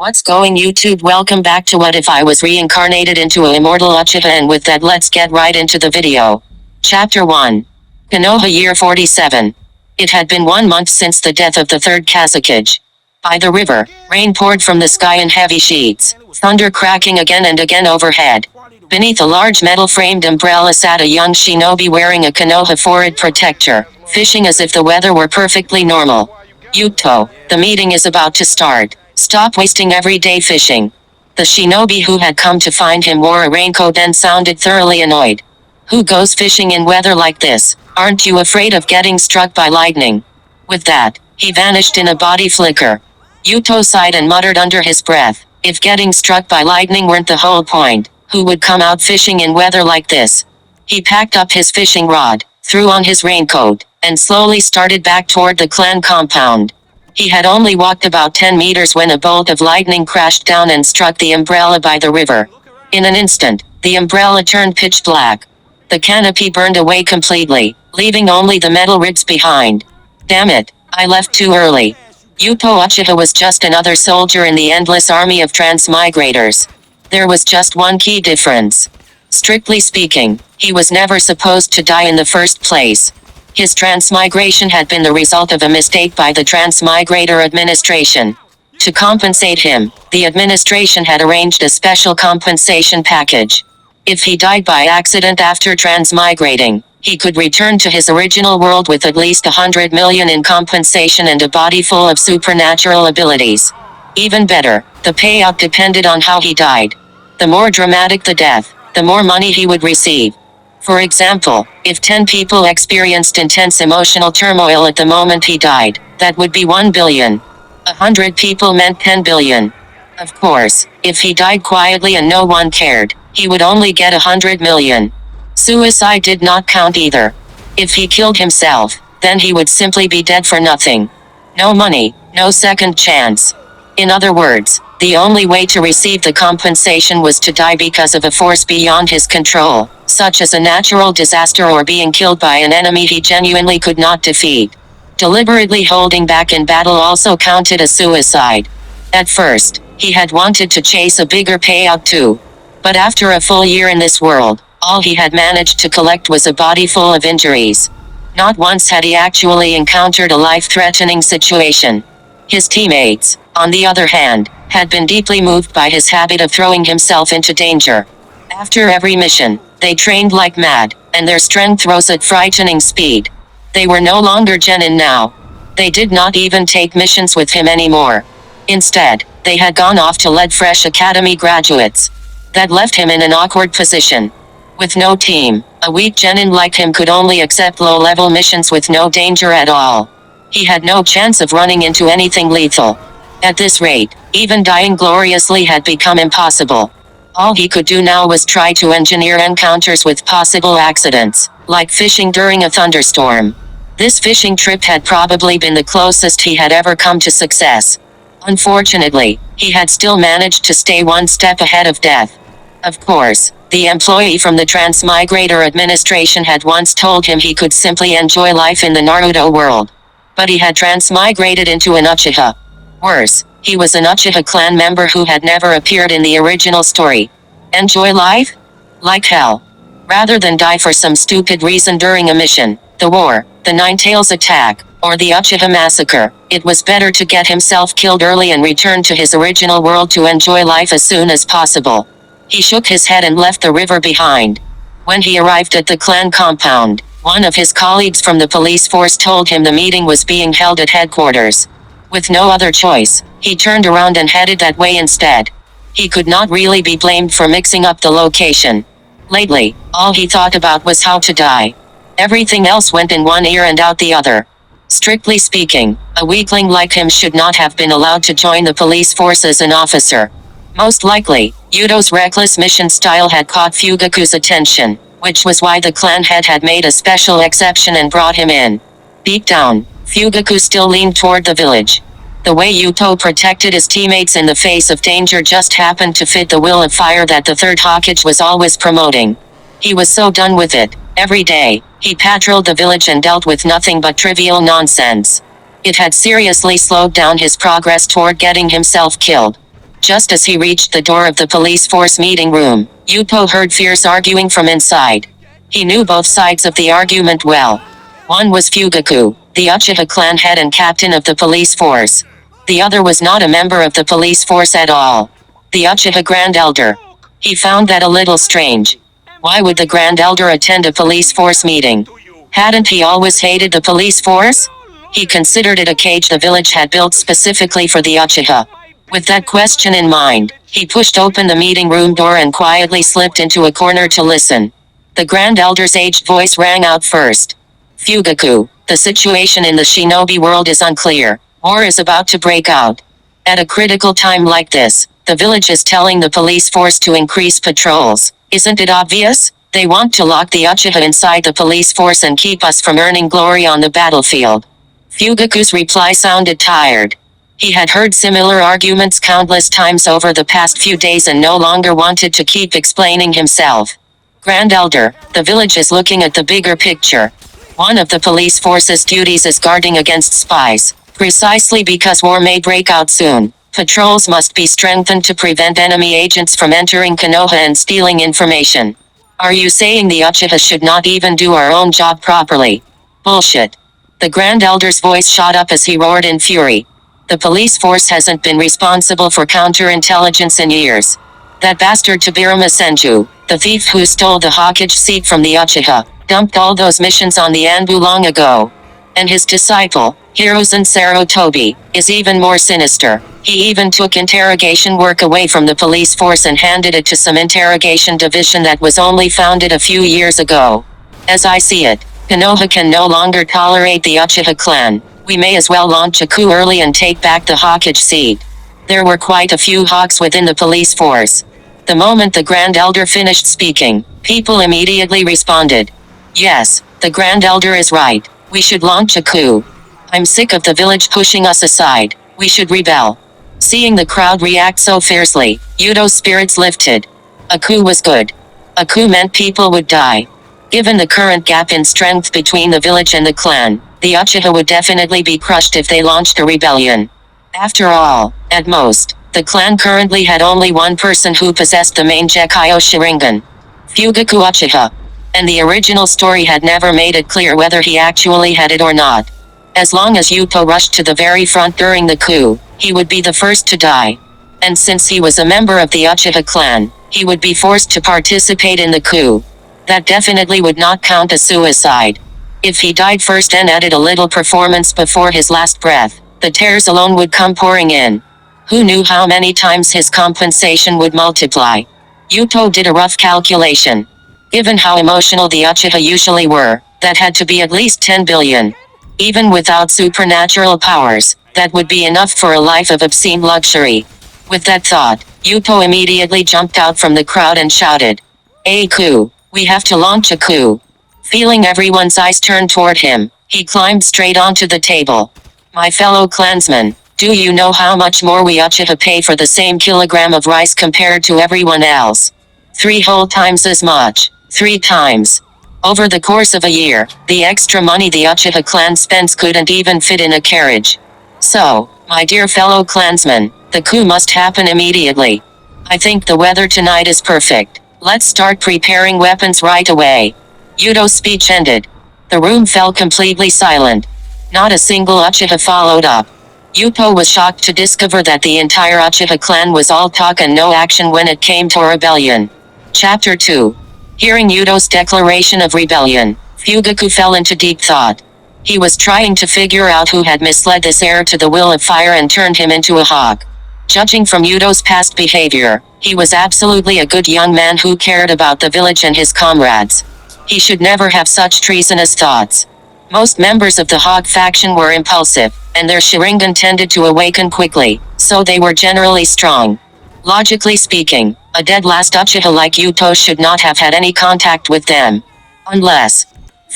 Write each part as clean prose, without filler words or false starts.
What's going YouTube? Welcome back to What If I Was Reincarnated into an Immortal Uchiha, and with that let's get right into the video. Chapter 1. Konoha Year 47. It had been 1 month since the death of the third Kazakage. By the river, rain poured from the sky in heavy sheets, thunder cracking again and again overhead. Beneath a large metal-framed umbrella sat a young shinobi wearing a Konoha forehead protector, fishing as if the weather were perfectly normal. Yuto, the meeting is about to start. Stop wasting every day fishing. The shinobi who had come to find him wore a raincoat and sounded thoroughly annoyed. Who goes fishing in weather like this? Aren't you afraid of getting struck by lightning? With that, he vanished in a body flicker. Yuto sighed and muttered under his breath, if getting struck by lightning weren't the whole point, who would come out fishing in weather like this? He packed up his fishing rod, threw on his raincoat, and slowly started back toward the clan compound. He had only walked about 10 meters when a bolt of lightning crashed down and struck the umbrella by the river. In an instant, the umbrella turned pitch black. The canopy burned away completely, leaving only the metal ribs behind. Damn it, I left too early. Yuto Uchiha was just another soldier in the endless army of transmigrators. There was just one key difference. Strictly speaking, he was never supposed to die in the first place. His transmigration had been the result of a mistake by the Transmigrator administration. To compensate him, the administration had arranged a special compensation package. If he died by accident after transmigrating, he could return to his original world with at least 100 million in compensation and a body full of supernatural abilities. Even better, the payout depended on how he died. The more dramatic the death, the more money he would receive. For example, if 10 people experienced intense emotional turmoil at the moment he died, that would be 1 billion. 100 people meant 10 billion. Of course, if he died quietly and no one cared, he would only get 100 million. Suicide did not count either. If he killed himself, then he would simply be dead for nothing. No money, no second chance. In other words, the only way to receive the compensation was to die because of a force beyond his control, such as a natural disaster or being killed by an enemy he genuinely could not defeat. Deliberately holding back in battle also counted as suicide. At first, he had wanted to chase a bigger payout too. But after a full year in this world, all he had managed to collect was a body full of injuries. Not once had he actually encountered a life-threatening situation. His teammates, on the other hand, had been deeply moved by his habit of throwing himself into danger. After every mission, they trained like mad, and their strength rose at frightening speed. They were no longer genin now. They did not even take missions with him anymore. Instead, they had gone off to lead fresh academy graduates. That left him in an awkward position. With no team, a weak genin like him could only accept low-level missions with no danger at all. He had no chance of running into anything lethal. At this rate, even dying gloriously had become impossible. All he could do now was try to engineer encounters with possible accidents, like fishing during a thunderstorm. This fishing trip had probably been the closest he had ever come to success. Unfortunately, he had still managed to stay one step ahead of death. Of course, the employee from the Transmigrator administration had once told him he could simply enjoy life in the Naruto world. But he had transmigrated into an Uchiha. Worse, he was an Uchiha clan member who had never appeared in the original story. Enjoy life? Like hell. Rather than die for some stupid reason during a mission, the war, the Nine-Tails attack, or the Uchiha massacre, it was better to get himself killed early and return to his original world to enjoy life as soon as possible. He shook his head and left the river behind. When he arrived at the clan compound, one of his colleagues from the police force told him the meeting was being held at headquarters. With no other choice, he turned around and headed that way instead. He could not really be blamed for mixing up the location. Lately, all he thought about was how to die. Everything else went in one ear and out the other. Strictly speaking, a weakling like him should not have been allowed to join the police force as an officer. Most likely, Yuto's reckless mission style had caught Fugaku's attention, which was why the clan head had made a special exception and brought him in. Deep down, Fugaku still leaned toward the village. The way Yuto protected his teammates in the face of danger just happened to fit the will of fire that the third Hokage was always promoting. He was so done with it. Every day, he patrolled the village and dealt with nothing but trivial nonsense. It had seriously slowed down his progress toward getting himself killed. Just as he reached the door of the police force meeting room, Yuto heard fierce arguing from inside. He knew both sides of the argument well. One was Fugaku, the Uchiha clan head and captain of the police force. The other was not a member of the police force at all. The Uchiha Grand Elder. He found that a little strange. Why would the Grand Elder attend a police force meeting? Hadn't he always hated the police force? He considered it a cage the village had built specifically for the Uchiha. With that question in mind, he pushed open the meeting room door and quietly slipped into a corner to listen. The Grand Elder's aged voice rang out first. Fugaku, the situation in the shinobi world is unclear. War is about to break out. At a critical time like this, the village is telling the police force to increase patrols. Isn't it obvious? They want to lock the Uchiha inside the police force and keep us from earning glory on the battlefield. Fugaku's reply sounded tired. He had heard similar arguments countless times over the past few days and no longer wanted to keep explaining himself. Grand Elder, the village is looking at the bigger picture. One of the police force's duties is guarding against spies. Precisely because war may break out soon, patrols must be strengthened to prevent enemy agents from entering Konoha and stealing information. Are you saying the Uchiha should not even do our own job properly? Bullshit. The Grand Elder's voice shot up as he roared in fury. The police force hasn't been responsible for counterintelligence in years. That bastard Tobirama Senju, the thief who stole the Hokage seat from the Uchiha, dumped all those missions on the Anbu long ago. And his disciple, Hiruzen Sarutobi, is even more sinister. He even took interrogation work away from the police force and handed it to some interrogation division that was only founded a few years ago. As I see it, Konoha can no longer tolerate the Uchiha clan. We may as well launch a coup early and take back the Hokage seat. There were quite a few hawks within the police force. The moment the Grand Elder finished speaking, people immediately responded. Yes, the Grand Elder is right. We should launch a coup. I'm sick of the village pushing us aside. We should rebel. Seeing the crowd react so fiercely, Yuto's spirits lifted. A coup was good. A coup meant people would die. Given the current gap in strength between the village and the clan, the Uchiha would definitely be crushed if they launched a rebellion. After all, at most, the clan currently had only one person who possessed the main Gekyo Sharingan. Fugaku Uchiha. And the original story had never made it clear whether he actually had it or not. As long as Yuto rushed to the very front during the coup, he would be the first to die. And since he was a member of the Uchiha clan, he would be forced to participate in the coup. That definitely would not count as suicide. If he died first and added a little performance before his last breath, the tears alone would come pouring in. Who knew how many times his compensation would multiply? Yuto did a rough calculation. Given how emotional the Uchiha usually were, that had to be at least 10 billion. Even without supernatural powers, that would be enough for a life of obscene luxury. With that thought, Yuto immediately jumped out from the crowd and shouted, "A coup! We have to launch a coup!" Feeling everyone's eyes turn toward him, he climbed straight onto the table. "My fellow clansmen, do you know how much more we Uchiha pay for the same kilogram of rice compared to everyone else? 3 whole times as much. 3 times. Over the course of a year, the extra money the Uchiha clan spends couldn't even fit in a carriage. So, my dear fellow clansmen, the coup must happen immediately. I think the weather tonight is perfect. Let's start preparing weapons right away." Yuto's speech ended. The room fell completely silent. Not a single Uchiha followed up. Yuto was shocked to discover that the entire Uchiha clan was all talk and no action when it came to rebellion. Chapter 2. Hearing Yuto's declaration of rebellion, Fugaku fell into deep thought. He was trying to figure out who had misled this heir to the will of fire and turned him into a hawk. Judging from Yuto's past behavior, he was absolutely a good young man who cared about the village and his comrades. He should never have such treasonous thoughts. Most members of the Hawk faction were impulsive, and their Sharingan tended to awaken quickly, so they were generally strong. Logically speaking, a dead last Uchiha like Yuto should not have had any contact with them. Unless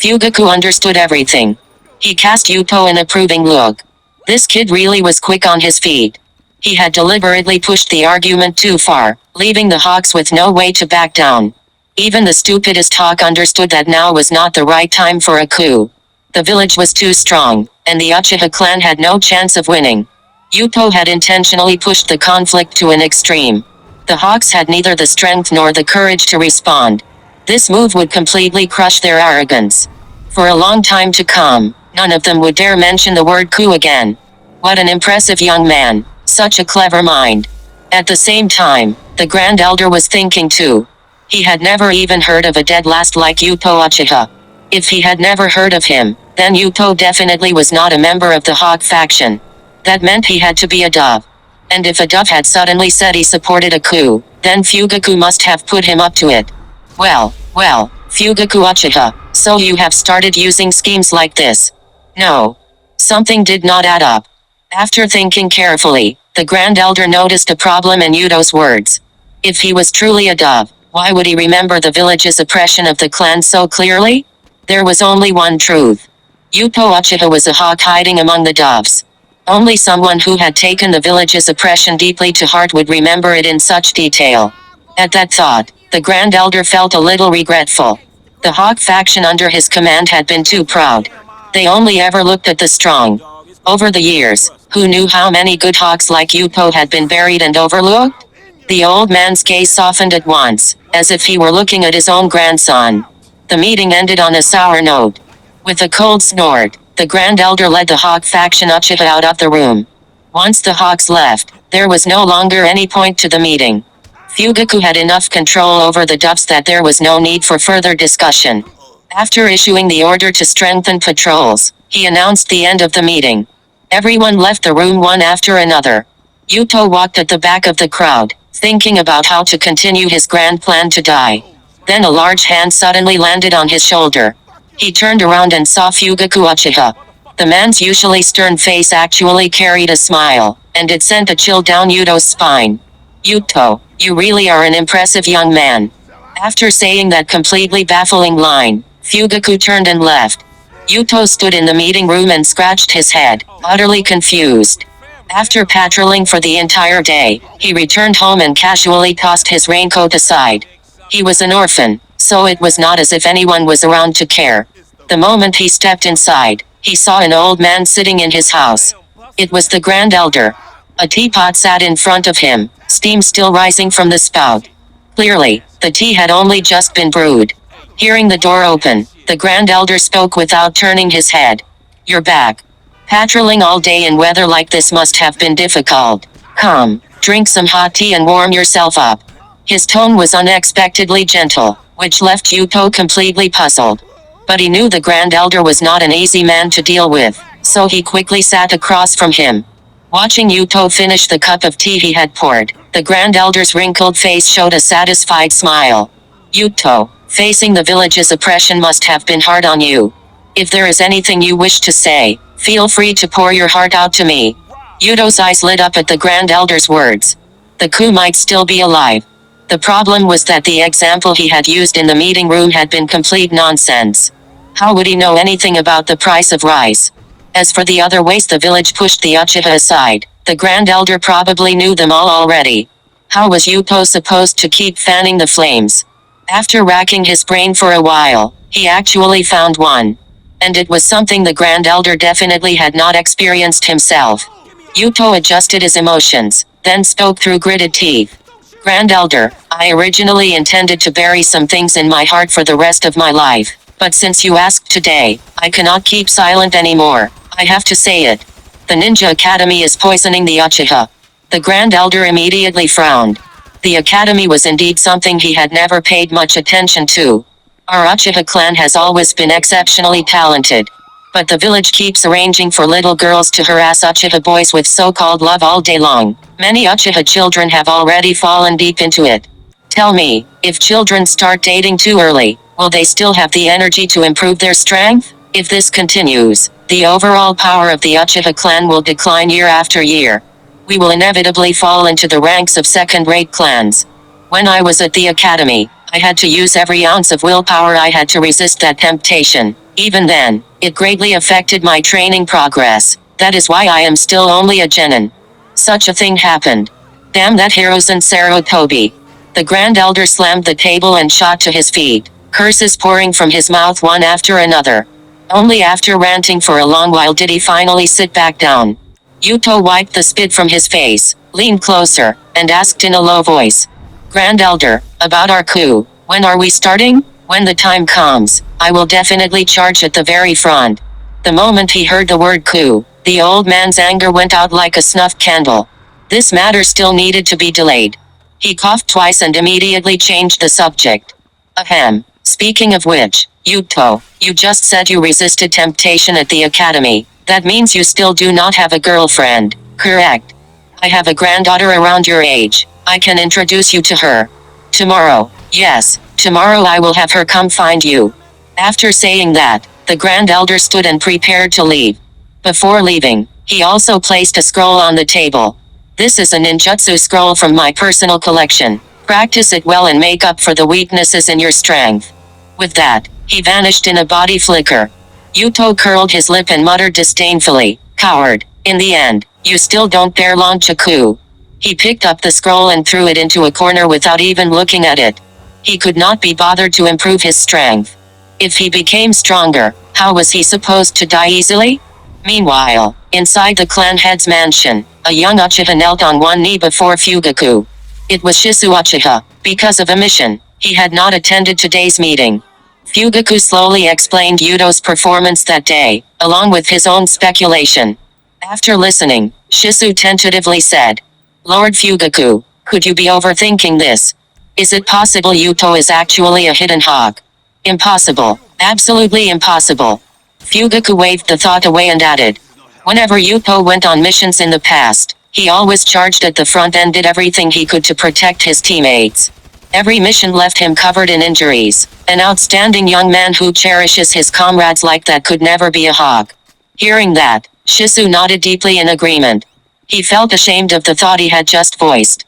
Fugaku understood everything. He cast Yuto an approving look. This kid really was quick on his feet. He had deliberately pushed the argument too far, leaving the Hawks with no way to back down. Even the stupidest Hawk understood that now was not the right time for a coup. The village was too strong, and the Uchiha clan had no chance of winning. Yuto had intentionally pushed the conflict to an extreme. The Hawks had neither the strength nor the courage to respond. This move would completely crush their arrogance. For a long time to come, none of them would dare mention the word coup again. What an impressive young man, such a clever mind. At the same time, the Grand Elder was thinking too. He had never even heard of a dead last like Yuto Uchiha. If he had never heard of him, then Yuto definitely was not a member of the Hawk faction. That meant he had to be a dove. And if a dove had suddenly said he supported a coup, then Fugaku must have put him up to it. Well, Fugaku Uchiha, so you have started using schemes like this. No. Something did not add up. After thinking carefully, the Grand Elder noticed a problem in Yuto's words. If he was truly a dove, why would he remember the village's oppression of the clan so clearly? There was only one truth. Yuto Uchiha was a hawk hiding among the doves. Only someone who had taken the village's oppression deeply to heart would remember it in such detail. At that thought, the Grand Elder felt a little regretful. The Hawk faction under his command had been too proud. They only ever looked at the strong. Over the years, who knew how many good Hawks like Yuto had been buried and overlooked? The old man's gaze softened at once, as if he were looking at his own grandson. The meeting ended on a sour note. With a cold snort, the Grand Elder led the Hawk faction Uchiha out of the room. Once the Hawks left, there was no longer any point to the meeting. Fugaku had enough control over the doves that there was no need for further discussion. After issuing the order to strengthen patrols, he announced the end of the meeting. Everyone left the room one after another. Yuto walked at the back of the crowd, thinking about how to continue his grand plan to die. Then a large hand suddenly landed on his shoulder. He turned around and saw Fugaku Uchiha. The man's usually stern face actually carried a smile, and it sent a chill down Yuto's spine. Yuto, you really are an impressive young man. After saying that completely baffling line, Fugaku turned and left. Yuto stood in the meeting room and scratched his head, utterly confused. After patrolling for the entire day, he returned home and casually tossed his raincoat aside. He was an orphan, so it was not as if anyone was around to care. The moment he stepped inside, he saw an old man sitting in his house. It was the Grand Elder. A teapot sat in front of him, steam still rising from the spout. Clearly, the tea had only just been brewed. Hearing the door open, the Grand Elder spoke without turning his head. You're back. Patrolling all day in weather like this must have been difficult. Come, drink some hot tea and warm yourself up. His tone was unexpectedly gentle, which left Yuto completely puzzled. But he knew the Grand Elder was not an easy man to deal with, so he quickly sat across from him. Watching Yuto finish the cup of tea he had poured, the Grand Elder's wrinkled face showed a satisfied smile. Yuto, facing the village's oppression must have been hard on you. If there is anything you wish to say, feel free to pour your heart out to me. Yuto's eyes lit up at the Grand Elder's words. The coup might still be alive. The problem was that the example he had used in the meeting room had been complete nonsense. How would he know anything about the price of rice? As for the other ways the village pushed the Uchiha aside, the Grand Elder probably knew them all already. How was Yuto supposed to keep fanning the flames? After racking his brain for a while, he actually found one. And it was something the Grand Elder definitely had not experienced himself. Yuto adjusted his emotions, then spoke through gritted teeth. Grand Elder, I originally intended to bury some things in my heart for the rest of my life, but since you asked today, I cannot keep silent anymore. I have to say it. The Ninja Academy is poisoning the Uchiha. The Grand Elder immediately frowned. The Academy was indeed something he had never paid much attention to. Our Uchiha clan has always been exceptionally talented. But the village keeps arranging for little girls to harass Uchiha boys with so-called love all day long. Many Uchiha children have already fallen deep into it. Tell me, if children start dating too early, will they still have the energy to improve their strength? If this continues, the overall power of the Uchiha clan will decline year after year. We will inevitably fall into the ranks of second-rate clans. When I was at the academy, I had to use every ounce of willpower I had to resist that temptation. Even then, it greatly affected my training progress. That is why I am still only a genin. Such a thing happened. Damn that Hirozen Sarutobi. The Grand Elder slammed the table and shot to his feet, curses pouring from his mouth one after another. Only after ranting for a long while did he finally sit back down. Yuto wiped the spit from his face, leaned closer, and asked in a low voice. Grand Elder, about our coup, when are we starting? When the time comes, I will definitely charge at the very front. The moment he heard the word coup, the old man's anger went out like a snuffed candle. This matter still needed to be delayed. He coughed twice and immediately changed the subject. Ahem. Speaking of which, Yuto, you just said you resisted temptation at the academy. That means you still do not have a girlfriend, correct? I have a granddaughter around your age. I can introduce you to her. Tomorrow. Yes, tomorrow I will have her come find you. After saying that, the Grand Elder stood and prepared to leave. Before leaving, he also placed a scroll on the table. This is a ninjutsu scroll from my personal collection. Practice it well and make up for the weaknesses in your strength. With that, he vanished in a body flicker. Yuto curled his lip and muttered disdainfully, Coward, in the end, you still don't dare launch a coup. He picked up the scroll and threw it into a corner without even looking at it. He could not be bothered to improve his strength. If he became stronger, how was he supposed to die easily? Meanwhile, inside the clan head's mansion, a young Uchiha knelt on one knee before Fugaku. It was Shisu Uchiha. Because of a mission, he had not attended today's meeting. Fugaku slowly explained Yuto's performance that day, along with his own speculation. After listening, Shisu tentatively said, Lord Fugaku, could you be overthinking this? Is it possible Yuto is actually a hidden hawk? Impossible. Absolutely impossible. Fugaku waved the thought away and added, Whenever Yuto went on missions in the past, he always charged at the front and did everything he could to protect his teammates. Every mission left him covered in injuries. An outstanding young man who cherishes his comrades like that could never be a hawk. Hearing that, Shisu nodded deeply in agreement. He felt ashamed of the thought he had just voiced.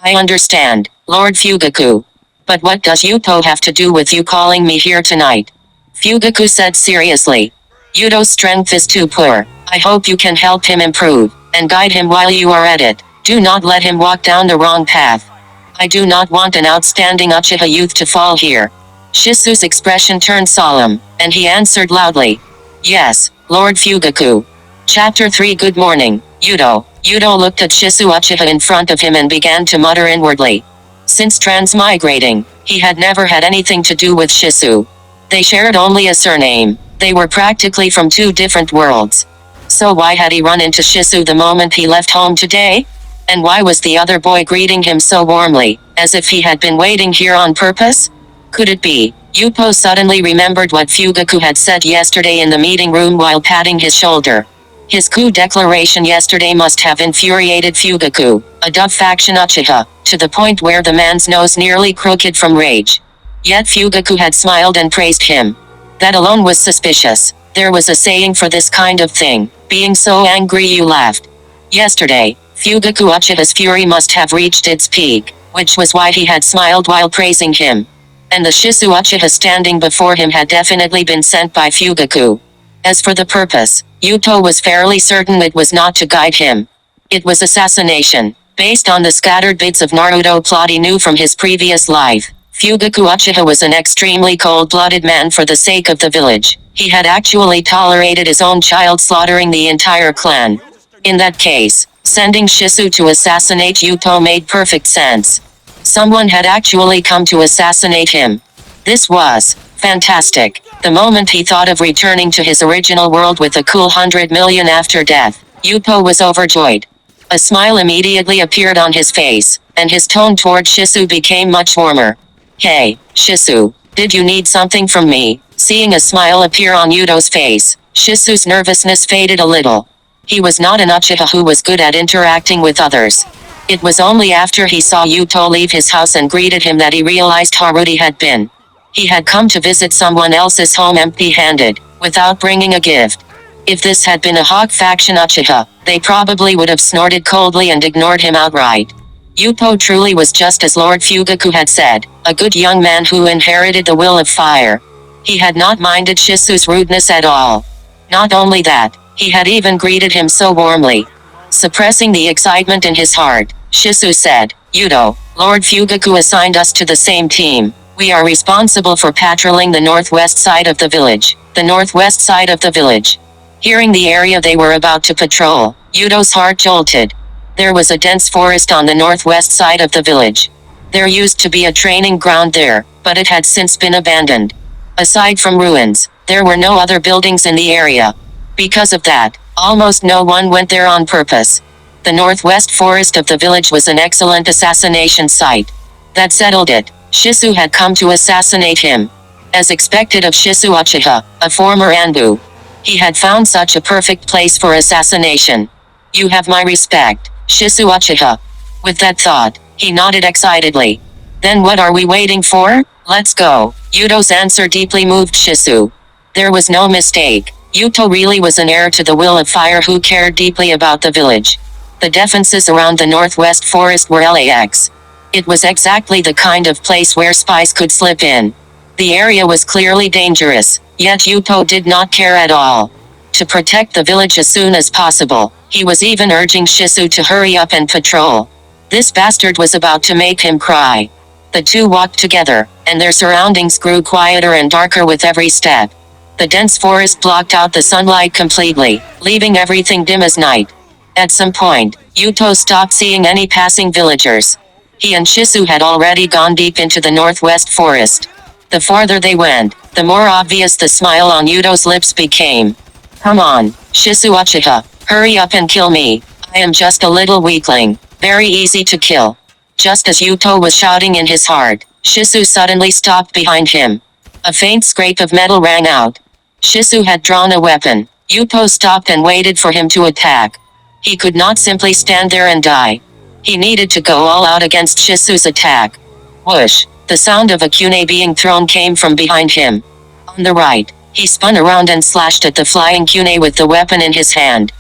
I understand, Lord Fugaku. But what does Yuto have to do with you calling me here tonight? Fugaku said seriously. Yuto's strength is too poor. I hope you can help him improve, and guide him while you are at it. Do not let him walk down the wrong path. I do not want an outstanding Uchiha youth to fall here. Shisu's expression turned solemn, and he answered loudly. Yes, Lord Fugaku. Chapter 3 Good morning, Yuto. Yuto looked at Shisu Uchiha in front of him and began to mutter inwardly. Since transmigrating, he had never had anything to do with Shisu. They shared only a surname. They were practically from two different worlds. So why had he run into Shisu the moment he left home today? And why was the other boy greeting him so warmly, as if he had been waiting here on purpose? Could it be? Yuto suddenly remembered what Fugaku had said yesterday in the meeting room while patting his shoulder. His coup declaration yesterday must have infuriated Fugaku, a Dove faction Uchiha, to the point where the man's nose nearly crooked from rage. Yet Fugaku had smiled and praised him. That alone was suspicious. There was a saying for this kind of thing, being so angry you laughed. Yesterday, Fugaku Uchiha's fury must have reached its peak, which was why he had smiled while praising him. And the Shisu Uchiha standing before him had definitely been sent by Fugaku. As for the purpose, Yuto was fairly certain it was not to guide him. It was assassination, based on the scattered bits of Naruto plot he knew from his previous life. Fugaku Uchiha was an extremely cold-blooded man for the sake of the village. He had actually tolerated his own child slaughtering the entire clan. In that case, sending Shisu to assassinate Yuto made perfect sense. Someone had actually come to assassinate him. This was fantastic. The moment he thought of returning to his original world with a cool 100 million after death, Yuto was overjoyed. A smile immediately appeared on his face, and his tone toward Shisu became much warmer. Hey, Shisu, did you need something from me? Seeing a smile appear on Yuto's face, Shisu's nervousness faded a little. He was not an Uchiha who was good at interacting with others. It was only after he saw Yuto leave his house and greeted him that he realized how rude he had been. He had come to visit someone else's home empty-handed, without bringing a gift. If this had been a Hawk faction Uchiha, they probably would have snorted coldly and ignored him outright. Yuto truly was just as Lord Fugaku had said, a good young man who inherited the will of fire. He had not minded Shisu's rudeness at all. Not only that, he had even greeted him so warmly. Suppressing the excitement in his heart, Shisu said, Yuto, Lord Fugaku assigned us to the same team. We are responsible for patrolling the northwest side of the village. The northwest side of the village. Hearing the area they were about to patrol, Yuto's heart jolted. There was a dense forest on the northwest side of the village. There used to be a training ground there, but it had since been abandoned. Aside from ruins, there were no other buildings in the area. Because of that, almost no one went there on purpose. The northwest forest of the village was an excellent assassination site. That settled it. Shisu had come to assassinate him. As expected of Shisu Uchiha, a former Anbu. He had found such a perfect place for assassination. You have my respect, Shisu Uchiha. With that thought, he nodded excitedly. Then what are we waiting for? Let's go. Yuto's answer deeply moved Shisu. There was no mistake. Yuto really was an heir to the will of fire who cared deeply about the village. The defenses around the northwest forest were lax. It was exactly the kind of place where spies could slip in. The area was clearly dangerous, yet Yuto did not care at all. To protect the village as soon as possible, he was even urging Shisu to hurry up and patrol. This bastard was about to make him cry. The two walked together, and their surroundings grew quieter and darker with every step. The dense forest blocked out the sunlight completely, leaving everything dim as night. At some point, Yuto stopped seeing any passing villagers. He and Shisu had already gone deep into the northwest forest. The farther they went, the more obvious the smile on Yuto's lips became. Come on, Shisu Uchiha, hurry up and kill me. I am just a little weakling, very easy to kill. Just as Yuto was shouting in his heart, Shisu suddenly stopped behind him. A faint scrape of metal rang out. Shisu had drawn a weapon. Yuto stopped and waited for him to attack. He could not simply stand there and die. He needed to go all out against Shisu's attack. Whoosh! The sound of a kunai being thrown came from behind him. On the right, he spun around and slashed at the flying kunai with the weapon in his hand.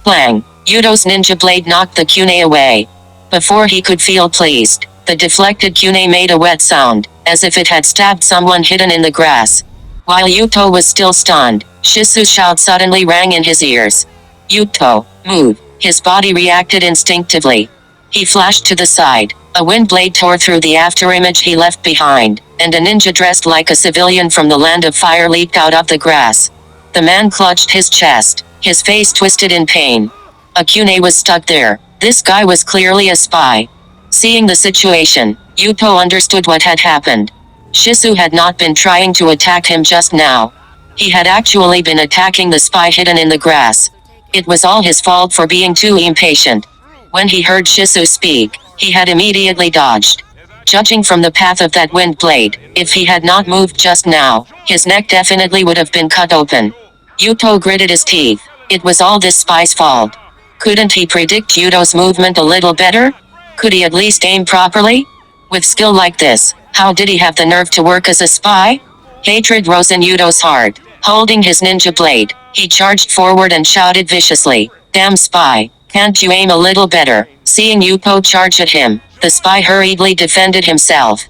Clang! Yuto's ninja blade knocked the kunai away. Before he could feel pleased, the deflected kunai made a wet sound, as if it had stabbed someone hidden in the grass. While Yuto was still stunned, Shisu's shout suddenly rang in his ears. Yuto, move! His body reacted instinctively. He flashed to the side. A wind blade tore through the afterimage he left behind, and a ninja dressed like a civilian from the land of fire leaped out of the grass. The man clutched his chest, his face twisted in pain. A kunai was stuck there. This guy was clearly a spy. Seeing the situation, Yuto understood what had happened. Shisu had not been trying to attack him just now. He had actually been attacking the spy hidden in the grass. It was all his fault for being too impatient. When he heard Shisu speak, he had immediately dodged. Judging from the path of that wind blade, if he had not moved just now, his neck definitely would have been cut open. Yuto gritted his teeth. It was all this spy's fault. Couldn't he predict Yuto's movement a little better? Could he at least aim properly? With skill like this, how did he have the nerve to work as a spy? Hatred rose in Yuto's heart. Holding his ninja blade, he charged forward and shouted viciously, "Damn spy, can't you aim a little better?" Seeing Yuto charge at him, the spy hurriedly defended himself.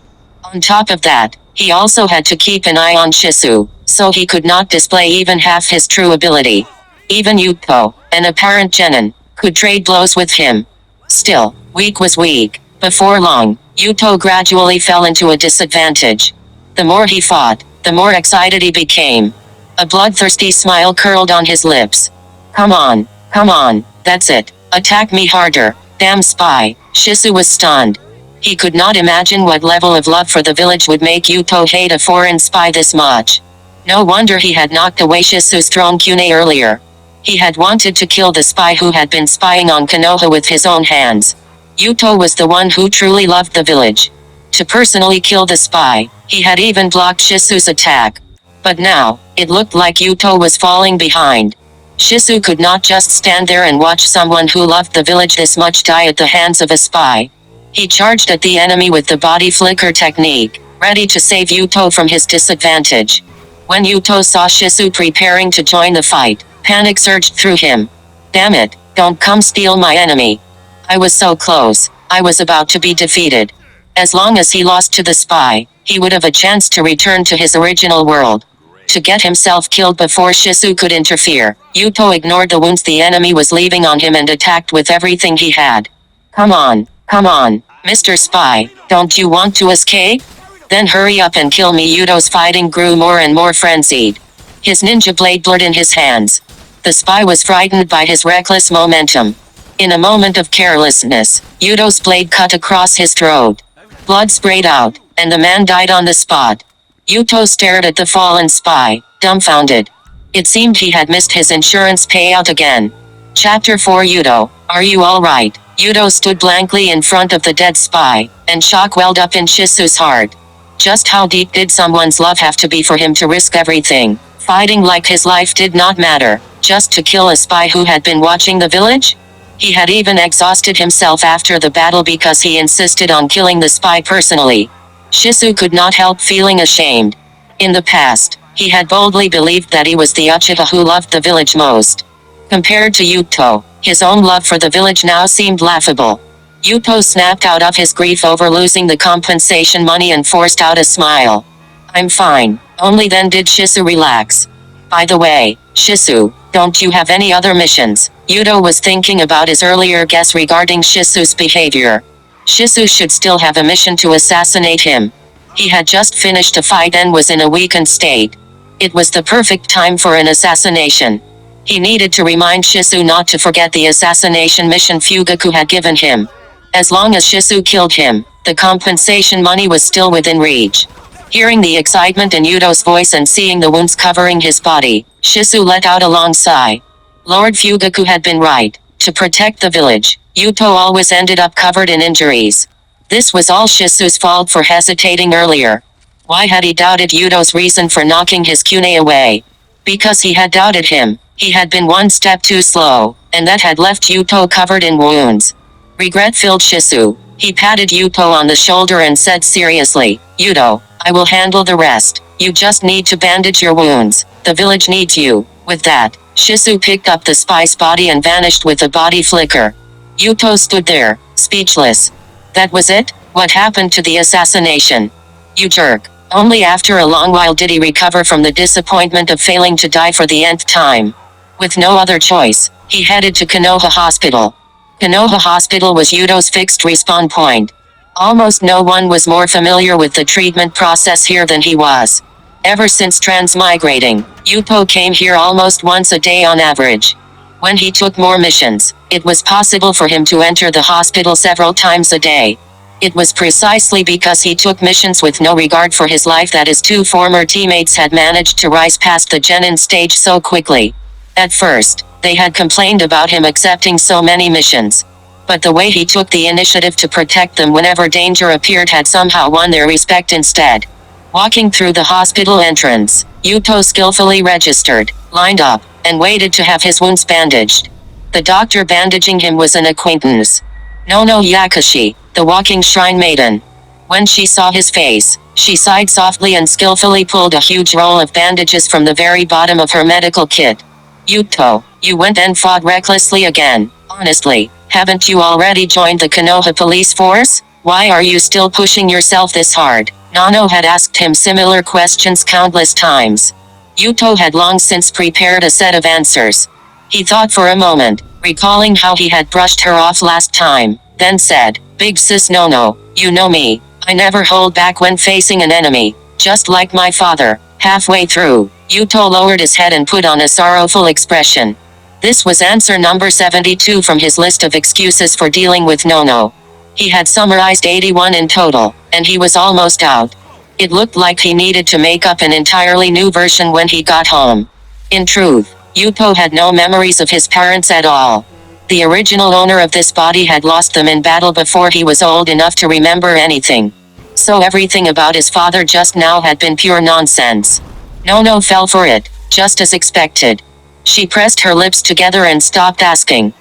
On top of that, he also had to keep an eye on Shisu, so he could not display even half his true ability. Even Yuto, an apparent genin, could trade blows with him. Still, weak was weak. Before long, Yuto gradually fell into a disadvantage. The more he fought, the more excited he became. A bloodthirsty smile curled on his lips. Come on, that's it, attack me harder, damn spy." Shisu was stunned. He could not imagine what level of love for the village would make Yuto hate a foreign spy this much. No wonder he had knocked away Shisu's thrown kunai earlier. He had wanted to kill the spy who had been spying on Konoha with his own hands. Yuto was the one who truly loved the village. To personally kill the spy, he had even blocked Shisu's attack. But now, it looked like Yuto was falling behind. Shisu could not just stand there and watch someone who loved the village this much die at the hands of a spy. He charged at the enemy with the body flicker technique, ready to save Yuto from his disadvantage. When Yuto saw Shisu preparing to join the fight, panic surged through him. Damn it, don't come steal my enemy. I was so close, I was about to be defeated. As long as he lost to the spy, he would have a chance to return to his original world. To get himself killed before Shisu could interfere, Yuto ignored the wounds the enemy was leaving on him and attacked with everything he had. Come on, Mr. Spy, don't you want to escape? Then hurry up and kill me. Yuto's fighting grew more and more frenzied. His ninja blade blurred in his hands. The spy was frightened by his reckless momentum. In a moment of carelessness, Yuto's blade cut across his throat. Blood sprayed out, and the man died on the spot. Yuto stared at the fallen spy, dumbfounded. It seemed he had missed his insurance payout again. Chapter 4 Yuto, are you alright? Yuto stood blankly in front of the dead spy, and shock welled up in Shisu's heart. Just how deep did someone's love have to be for him to risk everything, fighting like his life did not matter, just to kill a spy who had been watching the village? He had even exhausted himself after the battle because he insisted on killing the spy personally. Shisu could not help feeling ashamed. In the past, he had boldly believed that he was the uchiha who loved the village most. Compared to Yuto, his own love for the village now seemed laughable. Yuto snapped out of his grief over losing the compensation money and forced out a smile. I'm fine. Only then did Shisu relax. By the way, Shisu, don't you have any other missions? Yuto was thinking about his earlier guess regarding Shisu's behavior. Shisu should still have a mission to assassinate him. He had just finished a fight and was in a weakened state. It was the perfect time for an assassination. He needed to remind Shisu not to forget the assassination mission Fugaku had given him. As long as Shisu killed him, the compensation money was still within reach. Hearing the excitement in Yuto's voice and seeing the wounds covering his body, Shisu let out a long sigh. Lord Fugaku had been right. To protect the village, Yuto always ended up covered in injuries. This was all Shisu's fault for hesitating earlier. Why had he doubted Yuto's reason for knocking his kune away? Because he had doubted him. He had been one step too slow, and that had left Yuto covered in wounds. Regret-filled Shisu. He patted Yuto on the shoulder and said seriously, Yuto, I will handle the rest. You just need to bandage your wounds. The village needs you. With that, Shisu picked up the spy's body and vanished with a body flicker. Yuto stood there, speechless. That was it? What happened to the assassination? You jerk. Only after a long while did he recover from the disappointment of failing to die for the nth time. With no other choice, he headed to Konoha Hospital. Konoha Hospital was Yuto's fixed respawn point. Almost no one was more familiar with the treatment process here than he was. Ever since transmigrating, Yuto came here almost once a day on average. When he took more missions, it was possible for him to enter the hospital several times a day. It was precisely because he took missions with no regard for his life that his two former teammates had managed to rise past the genin stage so quickly. At first, they had complained about him accepting so many missions. But the way he took the initiative to protect them whenever danger appeared had somehow won their respect instead. Walking through the hospital entrance, Yuto skillfully registered, lined up, and waited to have his wounds bandaged. The doctor bandaging him was an acquaintance. Nono Yakushi, the walking shrine maiden. When she saw his face, she sighed softly and skillfully pulled a huge roll of bandages from the very bottom of her medical kit. Yuto, you went and fought recklessly again. Honestly, haven't you already joined the Konoha police force? Why are you still pushing yourself this hard? Nano had asked him similar questions countless times. Yuto had long since prepared a set of answers. He thought for a moment, recalling how he had brushed her off last time, then said, Big sis Nono, you know me. I never hold back when facing an enemy, just like my father. Halfway through, Yuto lowered his head and put on a sorrowful expression. This was answer number 72 from his list of excuses for dealing with Nono. He had summarized 81 in total, and he was almost out. It looked like he needed to make up an entirely new version when he got home. In truth, Yuto had no memories of his parents at all. The original owner of this body had lost them in battle before he was old enough to remember anything. So everything about his father just now had been pure nonsense. Nono fell for it, just as expected. She pressed her lips together and stopped asking.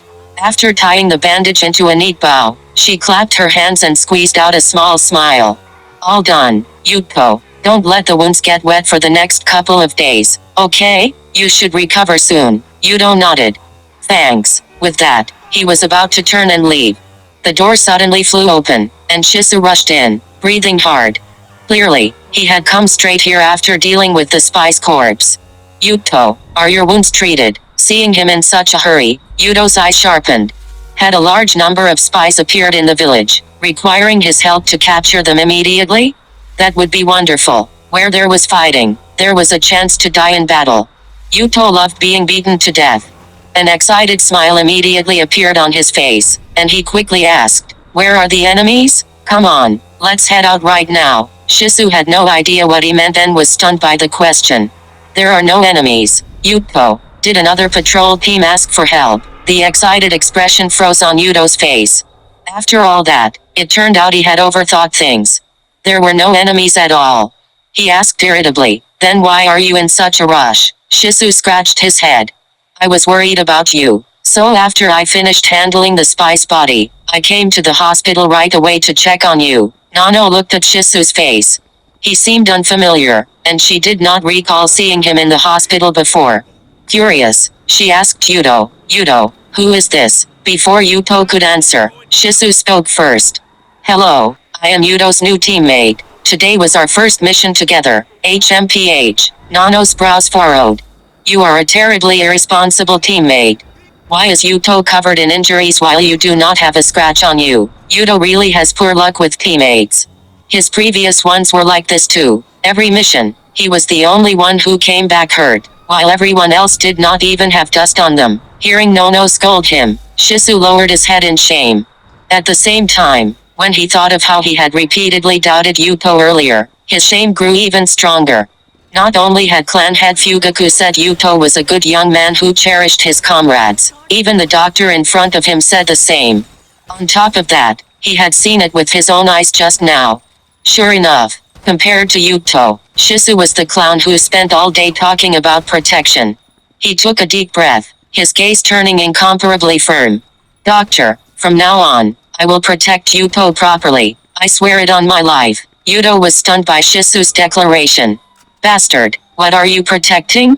After tying the bandage into a neat bow, she clapped her hands and squeezed out a small smile. All done, Yuto. Don't let the wounds get wet for the next couple of days, okay? You should recover soon. Yuto nodded. Thanks. With that, he was about to turn and leave. The door suddenly flew open, and Shisu rushed in, breathing hard. Clearly, he had come straight here after dealing with the spy's corpse. Yuto, are your wounds treated? Seeing him in such a hurry, Yuto's eyes sharpened. Had a large number of spies appeared in the village, requiring his help to capture them immediately? That would be wonderful. Where there was fighting, there was a chance to die in battle. Yuto loved being beaten to death. An excited smile immediately appeared on his face, and he quickly asked, "Where are the enemies? Come on, let's head out right now." Shisu had no idea what he meant and was stunned by the question. "There are no enemies, Yuto. Did another patrol team ask for help?" The excited expression froze on Yuto's face. After all that, it turned out he had overthought things. There were no enemies at all. He asked irritably, "Then why are you in such a rush?" Shisu scratched his head. "I was worried about you. So after I finished handling the spy's body, I came to the hospital right away to check on you." Nano looked at Shisu's face. He seemed unfamiliar, and she did not recall seeing him in the hospital before. Curious, she asked Yuto, "Yuto, who is this?" Before Yuto could answer, Shisu spoke first. "Hello, I am Yuto's new teammate. Today was our first mission together, HMPH. Nano's brows furrowed. "You are a terribly irresponsible teammate. Why is Yuto covered in injuries while you do not have a scratch on you?" Yuto really has poor luck with teammates. His previous ones were like this too. Every mission, he was the only one who came back hurt, while everyone else did not even have dust on them. Hearing Nono scold him, Shisu lowered his head in shame. At the same time, when he thought of how he had repeatedly doubted Yuto earlier, his shame grew even stronger. Not only had clan head Fugaku said Yuto was a good young man who cherished his comrades, even the doctor in front of him said the same. On top of that, he had seen it with his own eyes just now. Sure enough, compared to Yuto, Shisu was the clown who spent all day talking about protection. He took a deep breath, his gaze turning incomparably firm. "Doctor, from now on, I will protect Yuto properly. I swear it on my life." Yuto was stunned by Shisu's declaration. "Bastard, what are you protecting?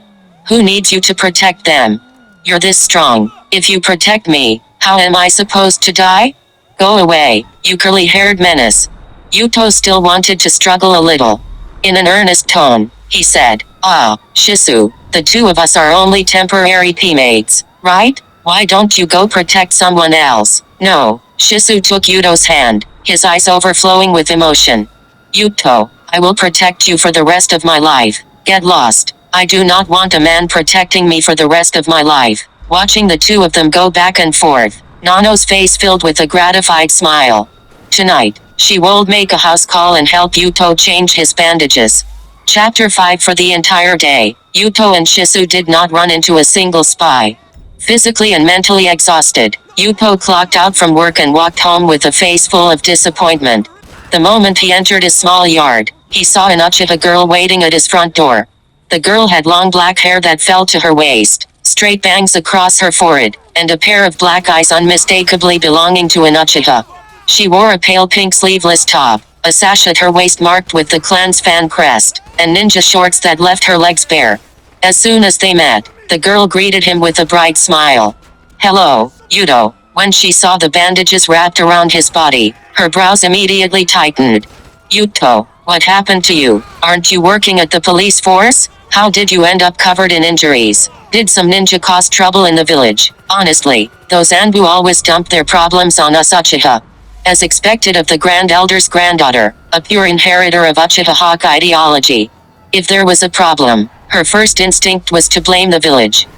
Who needs you to protect them? You're this strong. If you protect me, how am I supposed to die? Go away, you curly-haired menace." Yuto still wanted to struggle a little. In an earnest tone, he said, "Ah, Shisu, the two of us are only temporary teammates, right? Why don't you go protect someone else?" "No." Shisu took Yuto's hand, his eyes overflowing with emotion. "Yuto, I will protect you for the rest of my life. Get lost. I do not want a man protecting me for the rest of my life." Watching the two of them go back and forth, Nano's face filled with a gratified smile. Tonight, she will make a house call and help Yuto change his bandages. Chapter 5. For the entire day, Yuto and Shisu did not run into a single spy. Physically and mentally exhausted, Yuto clocked out from work and walked home with a face full of disappointment. The moment he entered his small yard, he saw an uchiha girl waiting at his front door. The girl had long black hair that fell to her waist, straight bangs across her forehead, and a pair of black eyes unmistakably belonging to an uchiha. She wore a pale pink sleeveless top, a sash at her waist marked with the clan's fan crest, and ninja shorts that left her legs bare. As soon as they met, the girl greeted him with a bright smile. "Hello, Yuto." When she saw the bandages wrapped around his body, her brows immediately tightened. "Yuto, what happened to you? Aren't you working at the police force? How did you end up covered in injuries? Did some ninja cause trouble in the village?" Honestly, those Anbu always dump their problems on us Uchiha. As expected of the Grand Elder's granddaughter, a pure inheritor of Uchiha Hawk ideology. If there was a problem, her first instinct was to blame the village.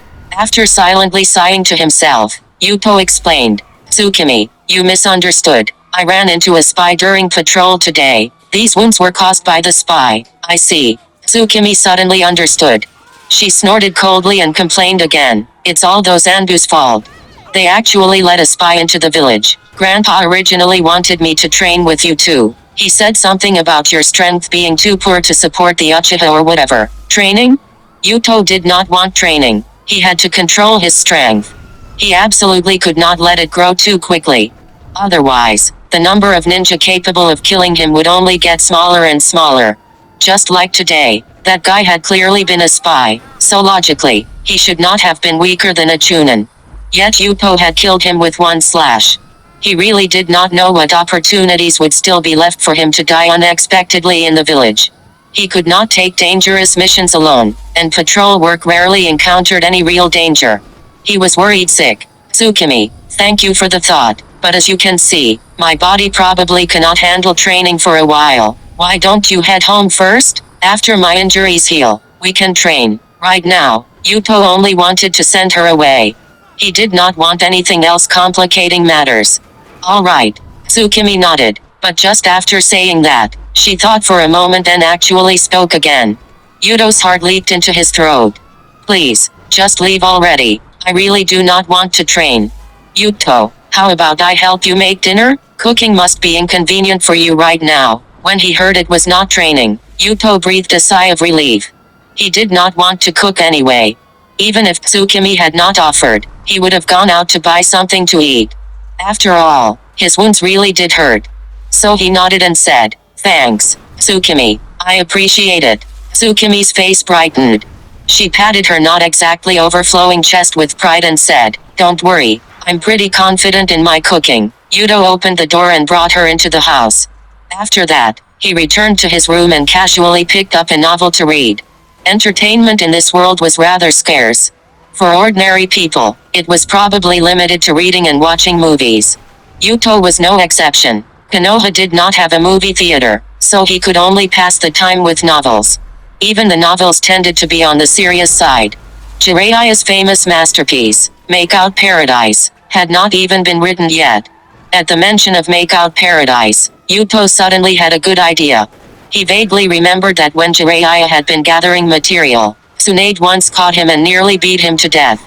After silently sighing to himself, Yuto explained, "Tsukimi, you misunderstood. I ran into a spy during patrol today. These wounds were caused by the spy." "I see." Tsukimi suddenly understood. She snorted coldly and complained again, "It's all those Anbu's fault. They actually let a spy into the village. Grandpa originally wanted me to train with you too. He said something about your strength being too poor to support the Uchiha or whatever. Training?" Yuto did not want training. He had to control his strength. He absolutely could not let it grow too quickly. Otherwise, the number of ninja capable of killing him would only get smaller and smaller. Just like today, that guy had clearly been a spy, so logically, he should not have been weaker than a chunin. Yet Yuto had killed him with one slash. He really did not know what opportunities would still be left for him to die unexpectedly in the village. He could not take dangerous missions alone, and patrol work rarely encountered any real danger. He was worried sick. "Tsukimi, thank you for the thought, but as you can see, my body probably cannot handle training for a while. Why don't you head home first? After my injuries heal, we can train." Right now, Yuto only wanted to send her away. He did not want anything else complicating matters. All right. Tsukimi nodded, but just after saying that, she thought for a moment and actually spoke again. Yuto's heart leaped into his throat. Please, just leave already. I really do not want to train. Yuto, how about I help you make dinner? Cooking must be inconvenient for you right now. When he heard it was not training, Yuto breathed a sigh of relief. He did not want to cook anyway. Even if Tsukimi had not offered, he would have gone out to buy something to eat. After all, his wounds really did hurt. So he nodded and said, Thanks, Tsukimi. I appreciate it. Tsukimi's face brightened. She patted her not exactly overflowing chest with pride and said, Don't worry, I'm pretty confident in my cooking. Yuto opened the door and brought her into the house. After that, he returned to his room and casually picked up a novel to read. Entertainment in this world was rather scarce. For ordinary people, it was probably limited to reading and watching movies. Yuto was no exception. Konoha did not have a movie theater, so he could only pass the time with novels. Even the novels tended to be on the serious side. Jiraiya's famous masterpiece, Make-Out Paradise, had not even been written yet. At the mention of Make-Out Paradise, Yuto suddenly had a good idea. He vaguely remembered that when Jiraiya had been gathering material, Tsunade once caught him and nearly beat him to death.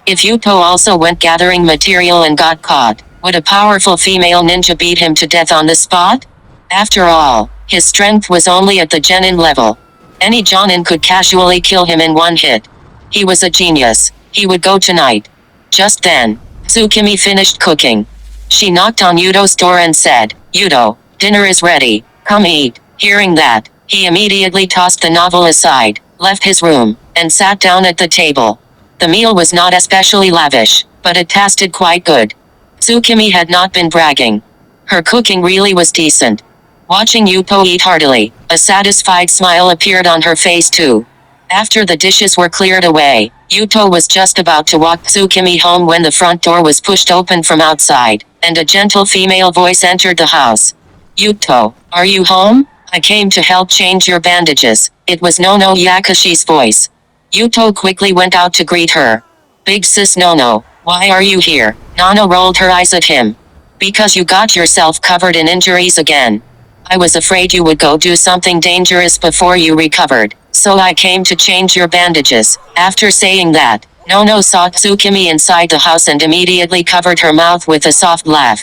If Yuto also went gathering material and got caught, would a powerful female ninja beat him to death on the spot? After all, his strength was only at the genin level. Any jonin could casually kill him in one hit. He was a genius. He would go tonight. Just then, Tsukimi finished cooking. She knocked on Yuto's door and said, Yuto, dinner is ready. Come eat. Hearing that, he immediately tossed the novel aside, left his room, and sat down at the table. The meal was not especially lavish, but it tasted quite good. Tsukimi had not been bragging. Her cooking really was decent. Watching Yuto eat heartily, a satisfied smile appeared on her face too. After the dishes were cleared away, Yuto was just about to walk Tsukimi home when the front door was pushed open from outside, and a gentle female voice entered the house. Yuto, are you home? I came to help change your bandages. It was Nono Yakashi's voice. Yuto quickly went out to greet her. Big sis Nono, why are you here? Nono rolled her eyes at him. Because you got yourself covered in injuries again. I was afraid you would go do something dangerous before you recovered, so I came to change your bandages. After saying that, Nono saw Tsukimi inside the house and immediately covered her mouth with a soft laugh.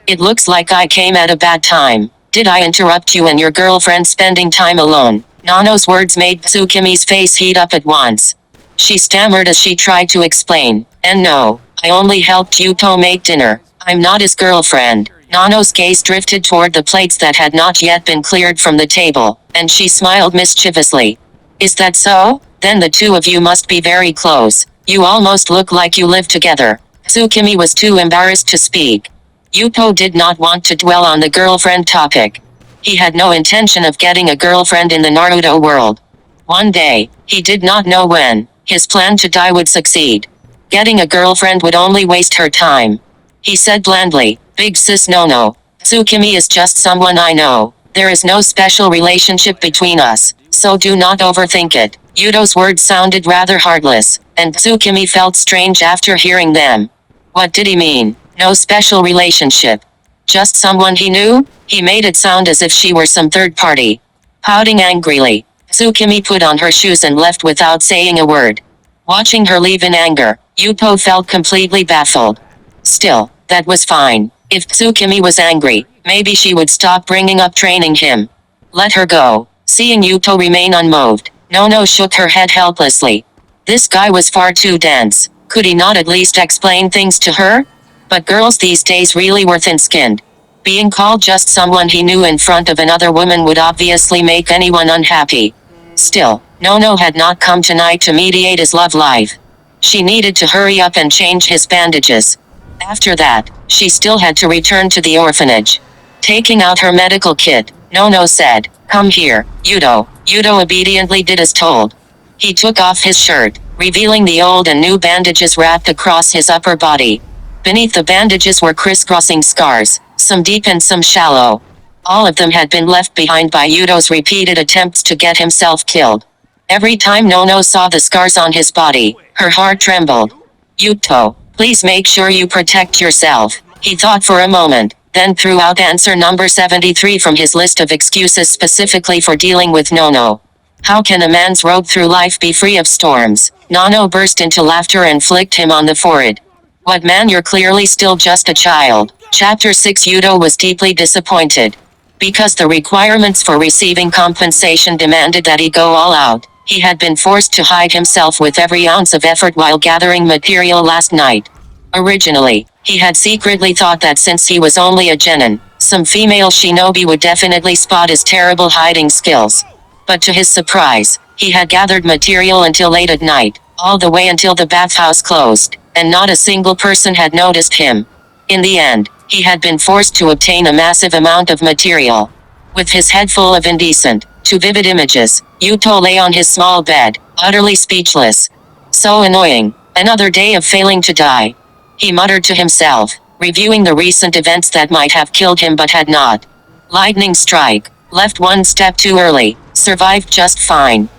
It looks like I came at a bad time. Did I interrupt you and your girlfriend spending time alone? Nono's words made Tsukimi's face heat up at once. She stammered as she tried to explain, and no, I only helped Yuto make dinner. I'm not his girlfriend. Nono's gaze drifted toward the plates that had not yet been cleared from the table, and she smiled mischievously. Is that so? Then the two of you must be very close. You almost look like you live together. Tsukimi was too embarrassed to speak. Yuto did not want to dwell on the girlfriend topic. He had no intention of getting a girlfriend in the Naruto world. One day, he did not know when, his plan to die would succeed. Getting a girlfriend would only waste her time. He said blandly, Big sis Nono, Tsukimi is just someone I know. There is no special relationship between us, so do not overthink it. Yuto's words sounded rather heartless, and Tsukimi felt strange after hearing them. What did he mean? No special relationship. Just someone he knew? He made it sound as if she were some third party. Pouting angrily, Tsukimi put on her shoes and left without saying a word. Watching her leave in anger, Yuto felt completely baffled. Still, that was fine. If Tsukimi was angry, maybe she would stop bringing up training him. Let her go. Seeing Yuto remain unmoved, Nono shook her head helplessly. This guy was far too dense. Could he not at least explain things to her? But girls these days really were thin-skinned. Being called just someone he knew in front of another woman would obviously make anyone unhappy. Still, Nono had not come tonight to mediate his love life. She needed to hurry up and change his bandages. After that, she still had to return to the orphanage. Taking out her medical kit, Nono said, Come here, Yuto. Yuto obediently did as told. He took off his shirt, revealing the old and new bandages wrapped across his upper body. Beneath the bandages were crisscrossing scars, some deep and some shallow. All of them had been left behind by Yuto's repeated attempts to get himself killed. Every time Nono saw the scars on his body, her heart trembled. Yuto, Please make sure you protect yourself. He thought for a moment, then threw out answer number 73 from his list of excuses specifically for dealing with Nono. How can a man's road through life be free of storms? Nono burst into laughter and flicked him on the forehead. What man, you're clearly still just a child. Chapter 6. Yuto was deeply disappointed. Because the requirements for receiving compensation demanded that he go all out, he had been forced to hide himself with every ounce of effort while gathering material last night. Originally, he had secretly thought that since he was only a genin, some female shinobi would definitely spot his terrible hiding skills. But to his surprise, he had gathered material until late at night, all the way until the bathhouse closed, and not a single person had noticed him. In the end, he had been forced to obtain a massive amount of material. With his head full of indecent, too vivid images, Yuto lay on his small bed, utterly speechless. So annoying. Another day of failing to die. He muttered to himself, reviewing the recent events that might have killed him but had not. Lightning strike. Left one step too early. Survived just fine.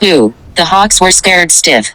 Who? The Hawks were scared stiff.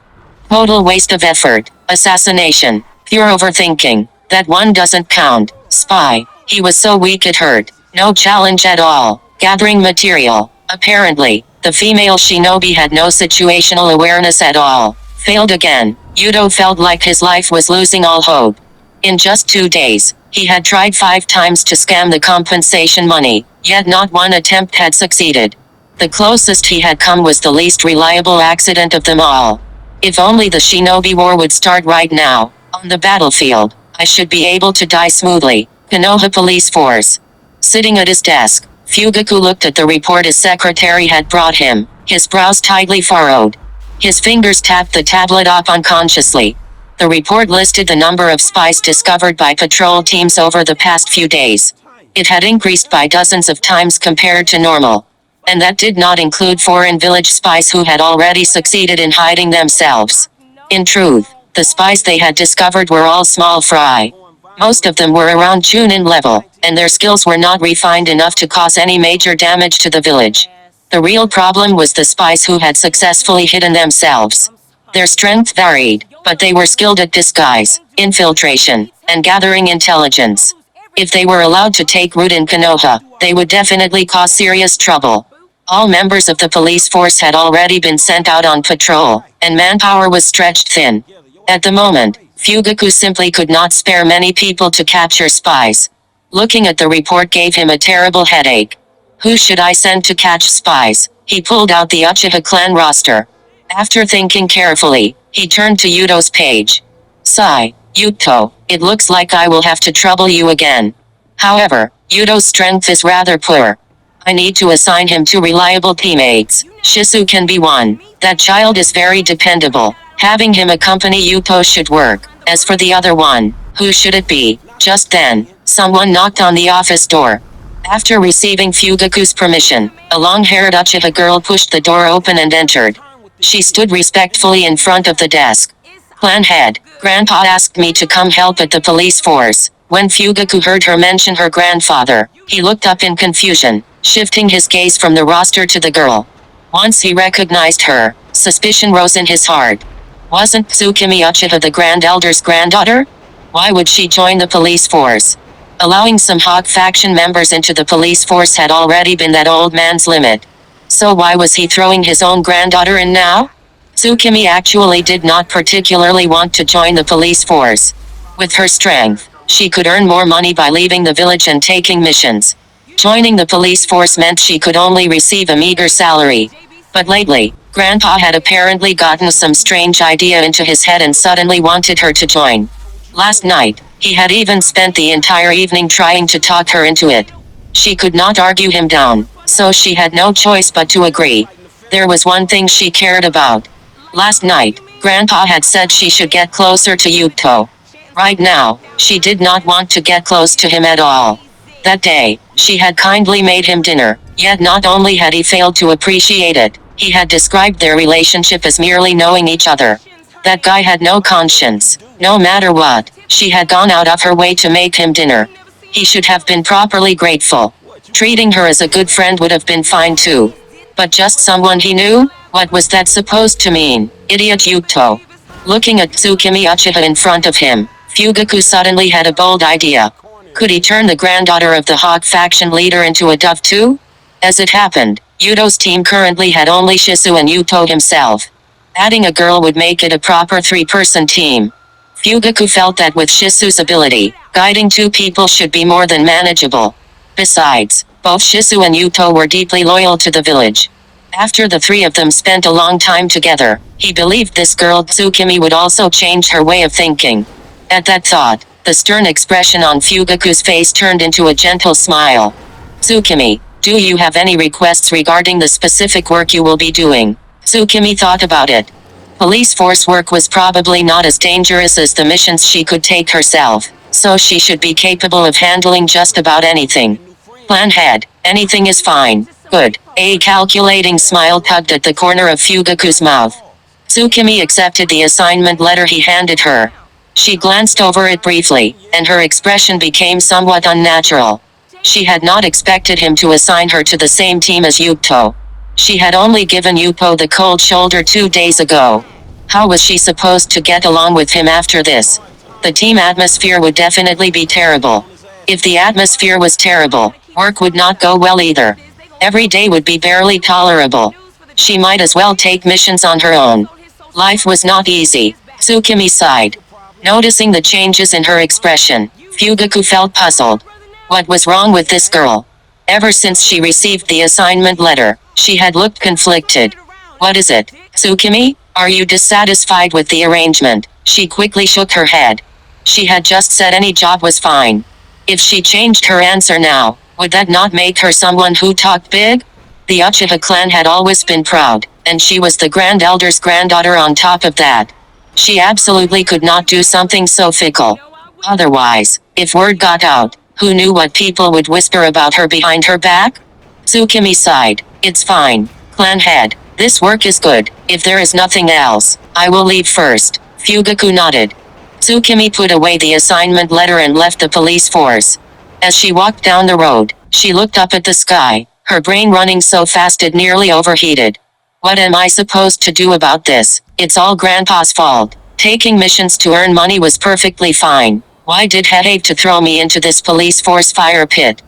Total waste of effort. Assassination. Pure overthinking. That one doesn't count. Spy. He was so weak it hurt. No challenge at all. Gathering material. Apparently, the female shinobi had no situational awareness at all. Failed again. Yuto felt like his life was losing all hope. In just 2 days, he had tried 5 times to scam the compensation money, yet not one attempt had succeeded. The closest he had come was the least reliable accident of them all. If only the shinobi war would start right now, on the battlefield, I should be able to die smoothly. Konoha Police Force. Sitting at his desk, Fugaku looked at the report his secretary had brought him, his brows tightly furrowed. His fingers tapped the tablet up unconsciously. The report listed the number of spies discovered by patrol teams over the past few days. It had increased by dozens of times compared to normal. And that did not include foreign village spies who had already succeeded in hiding themselves. In truth, the spies they had discovered were all small fry. Most of them were around Chunin level, and their skills were not refined enough to cause any major damage to the village. The real problem was the spies who had successfully hidden themselves. Their strength varied, but they were skilled at disguise, infiltration, and gathering intelligence. If they were allowed to take root in Konoha, they would definitely cause serious trouble. All members of the police force had already been sent out on patrol, and manpower was stretched thin. At the moment, Fugaku simply could not spare many people to capture spies. Looking at the report gave him a terrible headache. Who should I send to catch spies? He pulled out the Uchiha clan roster. After thinking carefully, he turned to Yuto's page. Sigh. Yuto, it looks like I will have to trouble you again. However, Yuto's strength is rather poor. I need to assign him to reliable teammates. Shisu can be one. That child is very dependable. Having him accompany Yuto should work. As for the other one, who should it be? Just then, someone knocked on the office door. After receiving Fugaku's permission, a long-haired Uchiha girl pushed the door open and entered. She stood respectfully in front of the desk. Clan head, Grandpa asked me to come help at the police force. When Fugaku heard her mention her grandfather, he looked up in confusion, shifting his gaze from the roster to the girl. Once he recognized her, suspicion rose in his heart. Wasn't Tsukimi Uchiha the Grand Elder's granddaughter? Why would she join the police force? Allowing some Hawk faction members into the police force had already been that old man's limit. So why was he throwing his own granddaughter in now? Tsukimi actually did not particularly want to join the police force. With her strength, she could earn more money by leaving the village and taking missions. Joining the police force meant she could only receive a meager salary. But lately, Grandpa had apparently gotten some strange idea into his head and suddenly wanted her to join. Last night, he had even spent the entire evening trying to talk her into it. She could not argue him down, so she had no choice but to agree. There was one thing she cared about. Last night, Grandpa had said she should get closer to Yuto. Right now, she did not want to get close to him at all. That day, she had kindly made him dinner, yet not only had he failed to appreciate it, he had described their relationship as merely knowing each other. That guy had no conscience. No matter what, she had gone out of her way to make him dinner. He should have been properly grateful. Treating her as a good friend would have been fine too. But just someone he knew? What was that supposed to mean? Idiot Yuto. Looking at Tsukimi Uchiha in front of him, Fugaku suddenly had a bold idea. Could he turn the granddaughter of the Hawk faction leader into a dove too? As it happened, Yuto's team currently had only Shisu and Yuto himself. Adding a girl would make it a proper 3-person team. Fugaku felt that with Shisu's ability, guiding 2 people should be more than manageable. Besides, both Shisu and Yuto were deeply loyal to the village. After the 3 of them spent a long time together, he believed this girl Tsukimi would also change her way of thinking. At that thought, the stern expression on Fugaku's face turned into a gentle smile. Tsukimi, do you have any requests regarding the specific work you will be doing? Tsukimi thought about it. Police force work was probably not as dangerous as the missions she could take herself, so she should be capable of handling just about anything. Plan head, anything is fine. Good. A calculating smile tugged at the corner of Fugaku's mouth. Tsukimi accepted the assignment letter he handed her. She glanced over it briefly, and her expression became somewhat unnatural. She had not expected him to assign her to the same team as Yuto. She had only given Yuto the cold shoulder 2 days ago. How was she supposed to get along with him after this? The team atmosphere would definitely be terrible. If the atmosphere was terrible, work would not go well either. Every day would be barely tolerable. She might as well take missions on her own. Life was not easy. Tsukimi sighed. Noticing the changes in her expression, Fugaku felt puzzled. What was wrong with this girl? Ever since she received the assignment letter, she had looked conflicted. What is it, Tsukimi? Are you dissatisfied with the arrangement? She quickly shook her head. She had just said any job was fine. If she changed her answer now, would that not make her someone who talked big? The Uchiha clan had always been proud, and she was the Grand Elder's granddaughter on top of that. She absolutely could not do something so fickle. Otherwise, if word got out, who knew what people would whisper about her behind her back? Tsukimi sighed. It's fine. Clan head, this work is good. If there is nothing else, I will leave first. Fugaku nodded. Tsukimi put away the assignment letter and left the police force. As she walked down the road, she looked up at the sky, her brain running so fast it nearly overheated. What am I supposed to do about this? It's all Grandpa's fault. Taking missions to earn money was perfectly fine. Why did he have to throw me into this police force fire pit?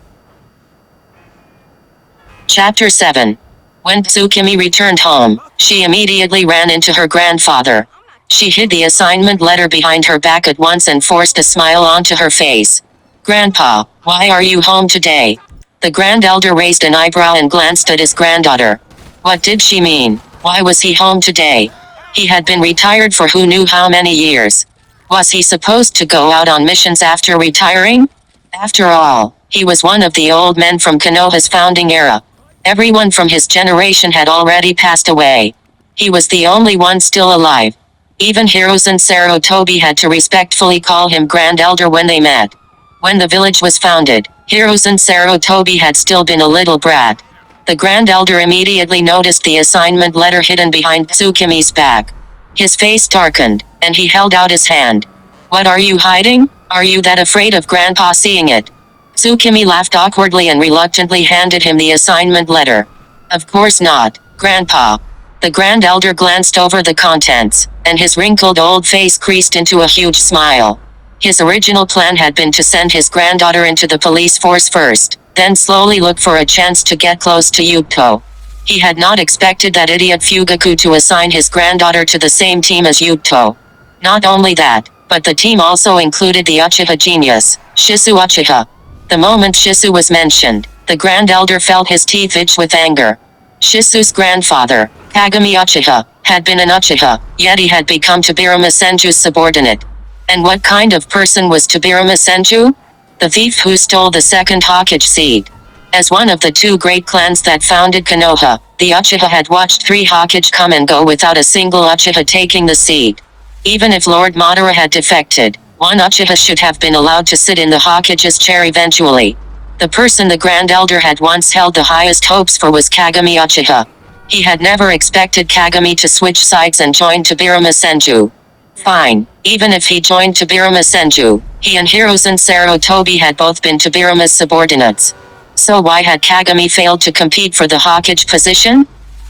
Chapter 7. When Tsukimi returned home, she immediately ran into her grandfather. She hid the assignment letter behind her back at once and forced a smile onto her face. Grandpa, why are you home today? The Grand Elder raised an eyebrow and glanced at his granddaughter. What did she mean? Why was he home today? He had been retired for who knew how many years. Was he supposed to go out on missions after retiring? After all, he was one of the old men from Konoha's founding era. Everyone from his generation had already passed away. He was the only one still alive. Even Hiruzen Sarutobi had to respectfully call him Grand Elder when they met. When the village was founded, Hiruzen Sarutobi had still been a little brat. The Grand Elder immediately noticed the assignment letter hidden behind Tsukimi's back. His face darkened, and he held out his hand. What are you hiding? Are you that afraid of Grandpa seeing it? Tsukimi laughed awkwardly and reluctantly handed him the assignment letter. Of course not, Grandpa. The Grand Elder glanced over the contents, and his wrinkled old face creased into a huge smile. His original plan had been to send his granddaughter into the police force first, then slowly look for a chance to get close to Yuto. He had not expected that idiot Fugaku to assign his granddaughter to the same team as Yuto. Not only that, but the team also included the Uchiha genius, Shisu Uchiha. The moment Shisu was mentioned, the Grand Elder felt his teeth itch with anger. Shisu's grandfather, Kagami Uchiha, had been an Uchiha, yet he had become Tobirama Senju's subordinate. And what kind of person was Tobirama Senju? The thief who stole the second Hokage seed. As one of the 2 great clans that founded Konoha, the Uchiha had watched 3 Hokage come and go without a single Uchiha taking the seed. Even if Lord Madara had defected, one Uchiha should have been allowed to sit in the Hokage's chair eventually. The person the Grand Elder had once held the highest hopes for was Kagami Uchiha. He had never expected Kagami to switch sides and join Tobirama Senju. Fine, even if he joined Tobirama Senju, he and Hiruzen Sarutobi had both been Tobirama's subordinates. So why had Kagami failed to compete for the Hokage position?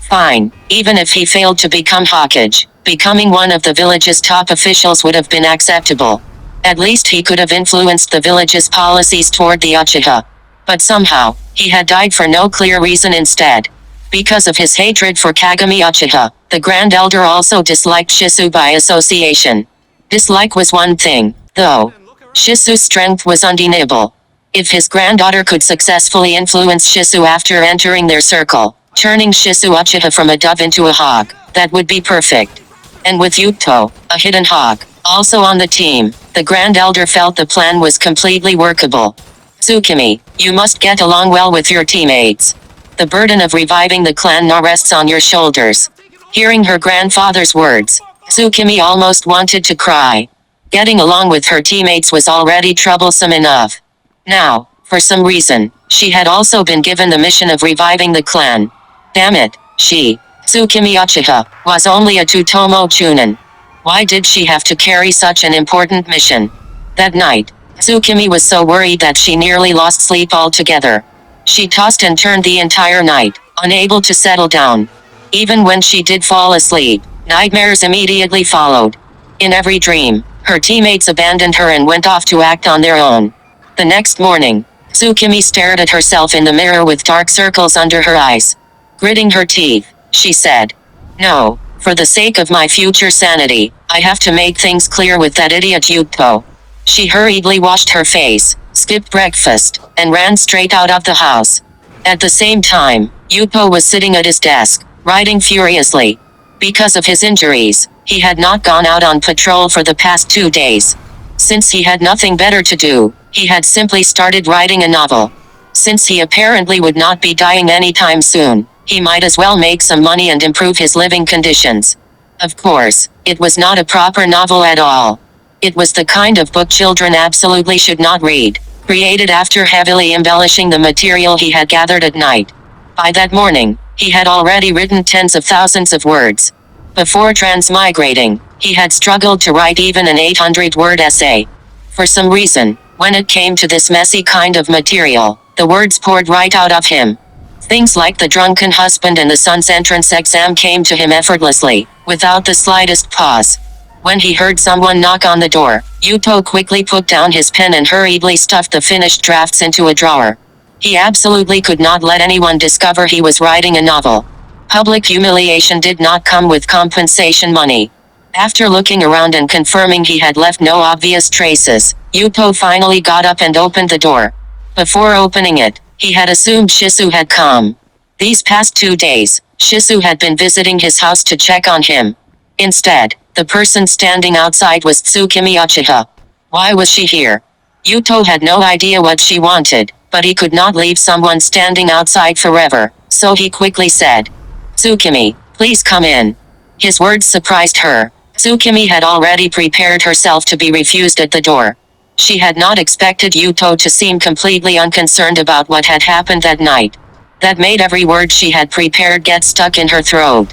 Fine, even if he failed to become Hokage, becoming one of the village's top officials would have been acceptable. At least he could have influenced the village's policies toward the uchiha. But somehow, he had died for no clear reason instead. Because of his hatred for Kagami Uchiha, the Grand Elder also disliked Shisu by association. Dislike was one thing, though. Shisu's strength was undeniable. If his granddaughter could successfully influence Shisu after entering their circle, turning Shisu Uchiha from a dove into a hawk, that would be perfect. And with Yuto, a hidden hawk, also on the team, the Grand Elder felt the plan was completely workable. Tsukimi, you must get along well with your teammates. The burden of reviving the clan now rests on your shoulders. Hearing her grandfather's words, Tsukimi almost wanted to cry. Getting along with her teammates was already troublesome enough. Now, for some reason, she had also been given the mission of reviving the clan. Damn it, she, Tsukimi Uchiha, was only a Tsutomu Chunin. Why did she have to carry such an important mission? That night, Tsukimi was so worried that she nearly lost sleep altogether. She tossed and turned the entire night, unable to settle down. Even when she did fall asleep, nightmares immediately followed. In every dream, her teammates abandoned her and went off to act on their own. The next morning, Tsukimi stared at herself in the mirror with dark circles under her eyes. Gritting her teeth, she said, "No, for the sake of my future sanity, I have to make things clear with that idiot Yuto." She hurriedly washed her face, skipped breakfast, and ran straight out of the house. At the same time, Yuto was sitting at his desk, writing furiously. Because of his injuries, he had not gone out on patrol for the past 2 days. Since he had nothing better to do, he had simply started writing a novel. Since he apparently would not be dying anytime soon, he might as well make some money and improve his living conditions. Of course, it was not a proper novel at all. It was the kind of book children absolutely should not read, created after heavily embellishing the material he had gathered at night. By that morning, he had already written tens of thousands of words. Before transmigrating, he had struggled to write even an 800-word essay. For some reason, when it came to this messy kind of material, the words poured right out of him. Things like the drunken husband and the son's entrance exam came to him effortlessly, without the slightest pause. When he heard someone knock on the door, Yuto quickly put down his pen and hurriedly stuffed the finished drafts into a drawer. He absolutely could not let anyone discover he was writing a novel. Public humiliation did not come with compensation money. After looking around and confirming he had left no obvious traces, Yuto finally got up and opened the door. Before opening it, he had assumed Shisu had come. These past 2 days, Shisu had been visiting his house to check on him. Instead, the person standing outside was Tsukimi Uchiha. Why was she here? Yuto had no idea what she wanted, but he could not leave someone standing outside forever, so he quickly said, "Tsukimi, please come in." His words surprised her. Tsukimi had already prepared herself to be refused at the door. She had not expected Yuto to seem completely unconcerned about what had happened that night. That made every word she had prepared get stuck in her throat.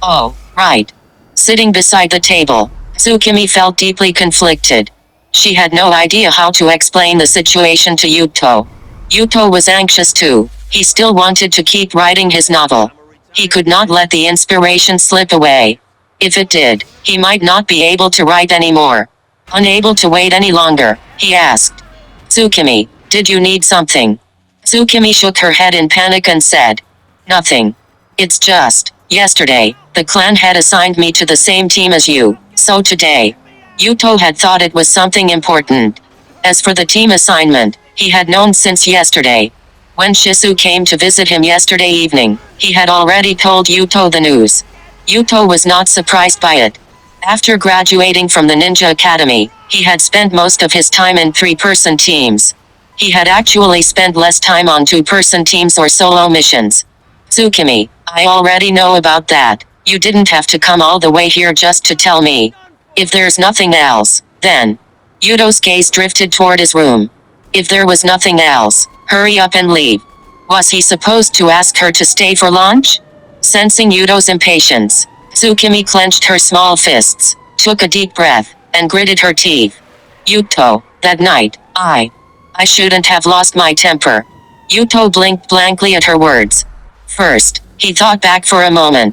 Oh, right. Sitting beside the table, Tsukimi felt deeply conflicted. She had no idea how to explain the situation to Yuto. Yuto was anxious too. He still wanted to keep writing his novel. He could not let the inspiration slip away. If it did, he might not be able to write anymore. Unable to wait any longer, he asked, "Tsukimi, did you need something?" Tsukimi shook her head in panic and said, "Nothing. It's just, yesterday, the clan had assigned me to the same team as you, so today." Yuto had thought it was something important. As for the team assignment, he had known since yesterday. When Shisu came to visit him yesterday evening, he had already told Yuto the news. Yuto was not surprised by it. After graduating from the Ninja Academy, he had spent most of his time in 3-person teams. He had actually spent less time on 2-person teams or solo missions. "Tsukimi, I already know about that. You didn't have to come all the way here just to tell me. If there's nothing else, then..." Yuto's gaze drifted toward his room. If there was nothing else, hurry up and leave. Was he supposed to ask her to stay for lunch? Sensing Yuto's impatience, Tsukimi clenched her small fists, took a deep breath, and gritted her teeth. "Yuto, that night, I shouldn't have lost my temper." Yuto blinked blankly at her words. First, he thought back for a moment.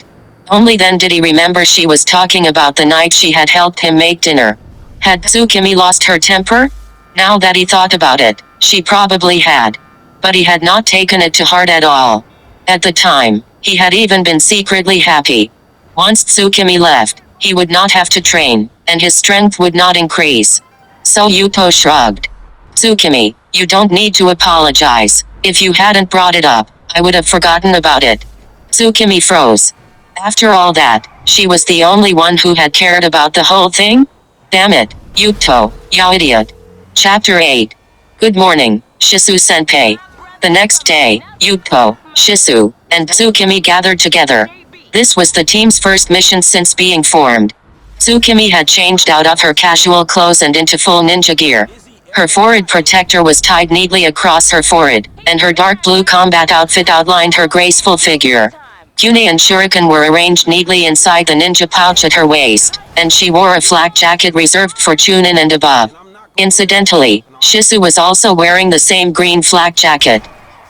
Only then did he remember she was talking about the night she had helped him make dinner. Had Tsukimi lost her temper? Now that he thought about it, she probably had. But he had not taken it to heart at all. At the time, he had even been secretly happy. Once Tsukimi left, he would not have to train, and his strength would not increase. So Yuto shrugged. Tsukimi, you don't need to apologize. If you hadn't brought it up, I would have forgotten about it. Tsukimi froze. After all that, she was the only one who had cared about the whole thing? Damn it, Yuto, you idiot. Chapter 8. Good morning, Shisu-senpai. The next day, Yuto, Shisu, and Tsukimi gathered together. This was the team's first mission since being formed. Tsukimi had changed out of her casual clothes and into full ninja gear. Her forehead protector was tied neatly across her forehead, and her dark blue combat outfit outlined her graceful figure. Kune and shuriken were arranged neatly inside the ninja pouch at her waist, and she wore a flak jacket reserved for chunin and above. Incidentally, Shisu was also wearing the same green flak jacket.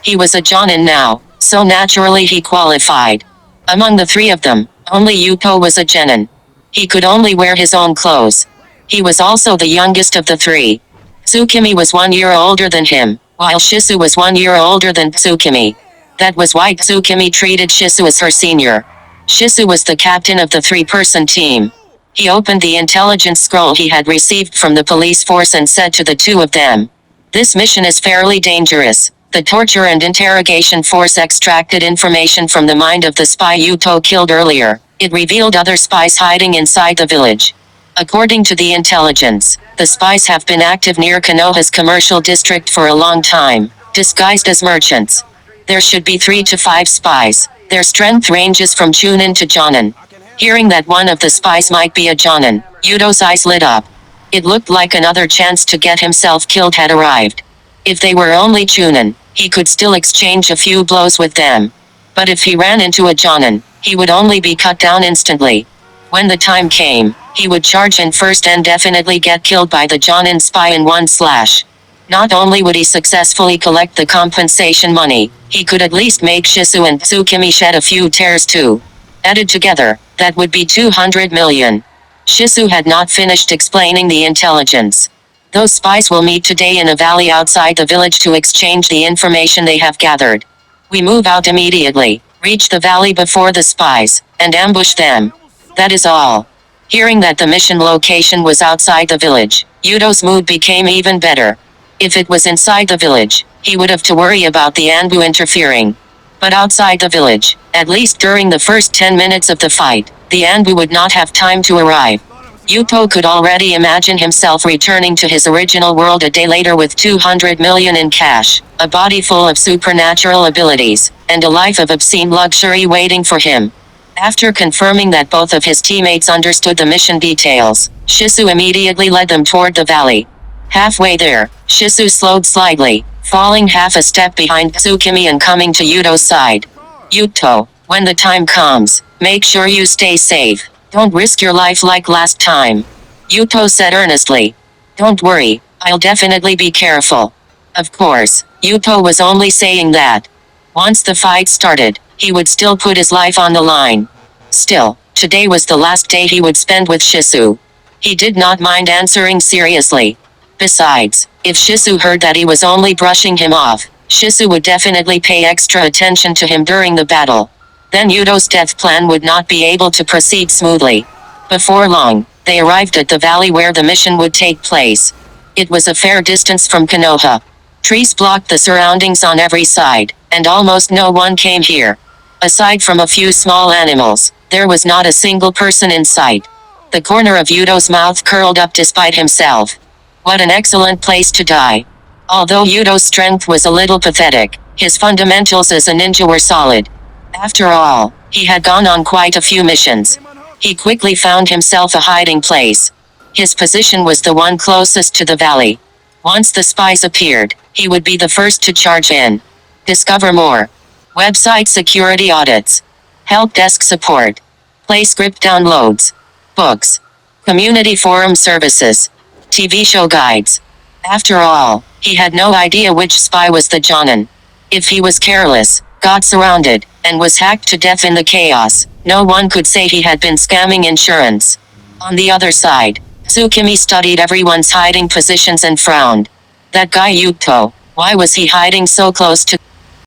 He was a jonin now, so naturally he qualified. Among the three of them, only Yuto was a genin. He could only wear his own clothes. He was also the youngest of the three. Tsukimi was 1 year older than him, while Shisu was 1 year older than Tsukimi. That was why Tsukimi treated Shisu as her senior. Shisu was the captain of the three-person team. He opened the intelligence scroll he had received from the police force and said to the two of them, "This mission is fairly dangerous. The torture and interrogation force extracted information from the mind of the spy Yuto killed earlier. It revealed other spies hiding inside the village. According to the intelligence, the spies have been active near Konoha's commercial district for a long time, disguised as merchants. There should be 3 to 5 spies. Their strength ranges from chunin to jonin." Hearing that one of the spies might be a jonin, Yuto's eyes lit up. It looked like another chance to get himself killed had arrived. If they were only chunin, he could still exchange a few blows with them. But if he ran into a jonin, he would only be cut down instantly. When the time came, he would charge in first and definitely get killed by the jonin spy in one slash. Not only would he successfully collect the compensation money, he could at least make Shisu and Tsukimi shed a few tears too. Added together, that would be 200 million. Shisu had not finished explaining the intelligence. Those spies will meet today in a valley outside the village to exchange the information they have gathered. We move out immediately, reach the valley before the spies, and ambush them. That is all. Hearing that the mission location was outside the village, Yuto's mood became even better. If it was inside the village, he would have to worry about the Anbu interfering. But outside the village, at least during the first 10 minutes of the fight, the Anbu would not have time to arrive. Yuto could already imagine himself returning to his original world a day later with 200 million in cash, a body full of supernatural abilities, and a life of obscene luxury waiting for him. After confirming that both of his teammates understood the mission details, Shisu immediately led them toward the valley. Halfway there, Shisu slowed slightly, falling half a step behind Tsukimi and coming to Yuto's side. "Yuto, when the time comes, make sure you stay safe. Don't risk your life like last time," Yuto said earnestly. "Don't worry, I'll definitely be careful." Of course, Yuto was only saying that. Once the fight started, he would still put his life on the line. Still, today was the last day he would spend with Shisu. He did not mind answering seriously. Besides, if Shisu heard that he was only brushing him off, Shisu would definitely pay extra attention to him during the battle. Then Yuto's death plan would not be able to proceed smoothly. Before long, they arrived at the valley where the mission would take place. It was a fair distance from Konoha. Trees blocked the surroundings on every side, and almost no one came here. Aside from a few small animals, there was not a single person in sight. The corner of Yuto's mouth curled up despite himself. What an excellent place to die. Although Yuto's strength was a little pathetic, his fundamentals as a ninja were solid. After all, he had gone on quite a few missions. He quickly found himself a hiding place. His position was the one closest to the valley. Once the spies appeared, he would be the first to charge in. Discover more. Website security audits. Help desk support. Play script downloads. Books. Community forum services. TV show guides. After all, he had no idea which spy was the jonin. If he was careless, got surrounded, and was hacked to death in the chaos, no one could say he had been scamming insurance. On the other side, Tsukimi studied everyone's hiding positions and frowned. That guy Yuto, why was he hiding so close to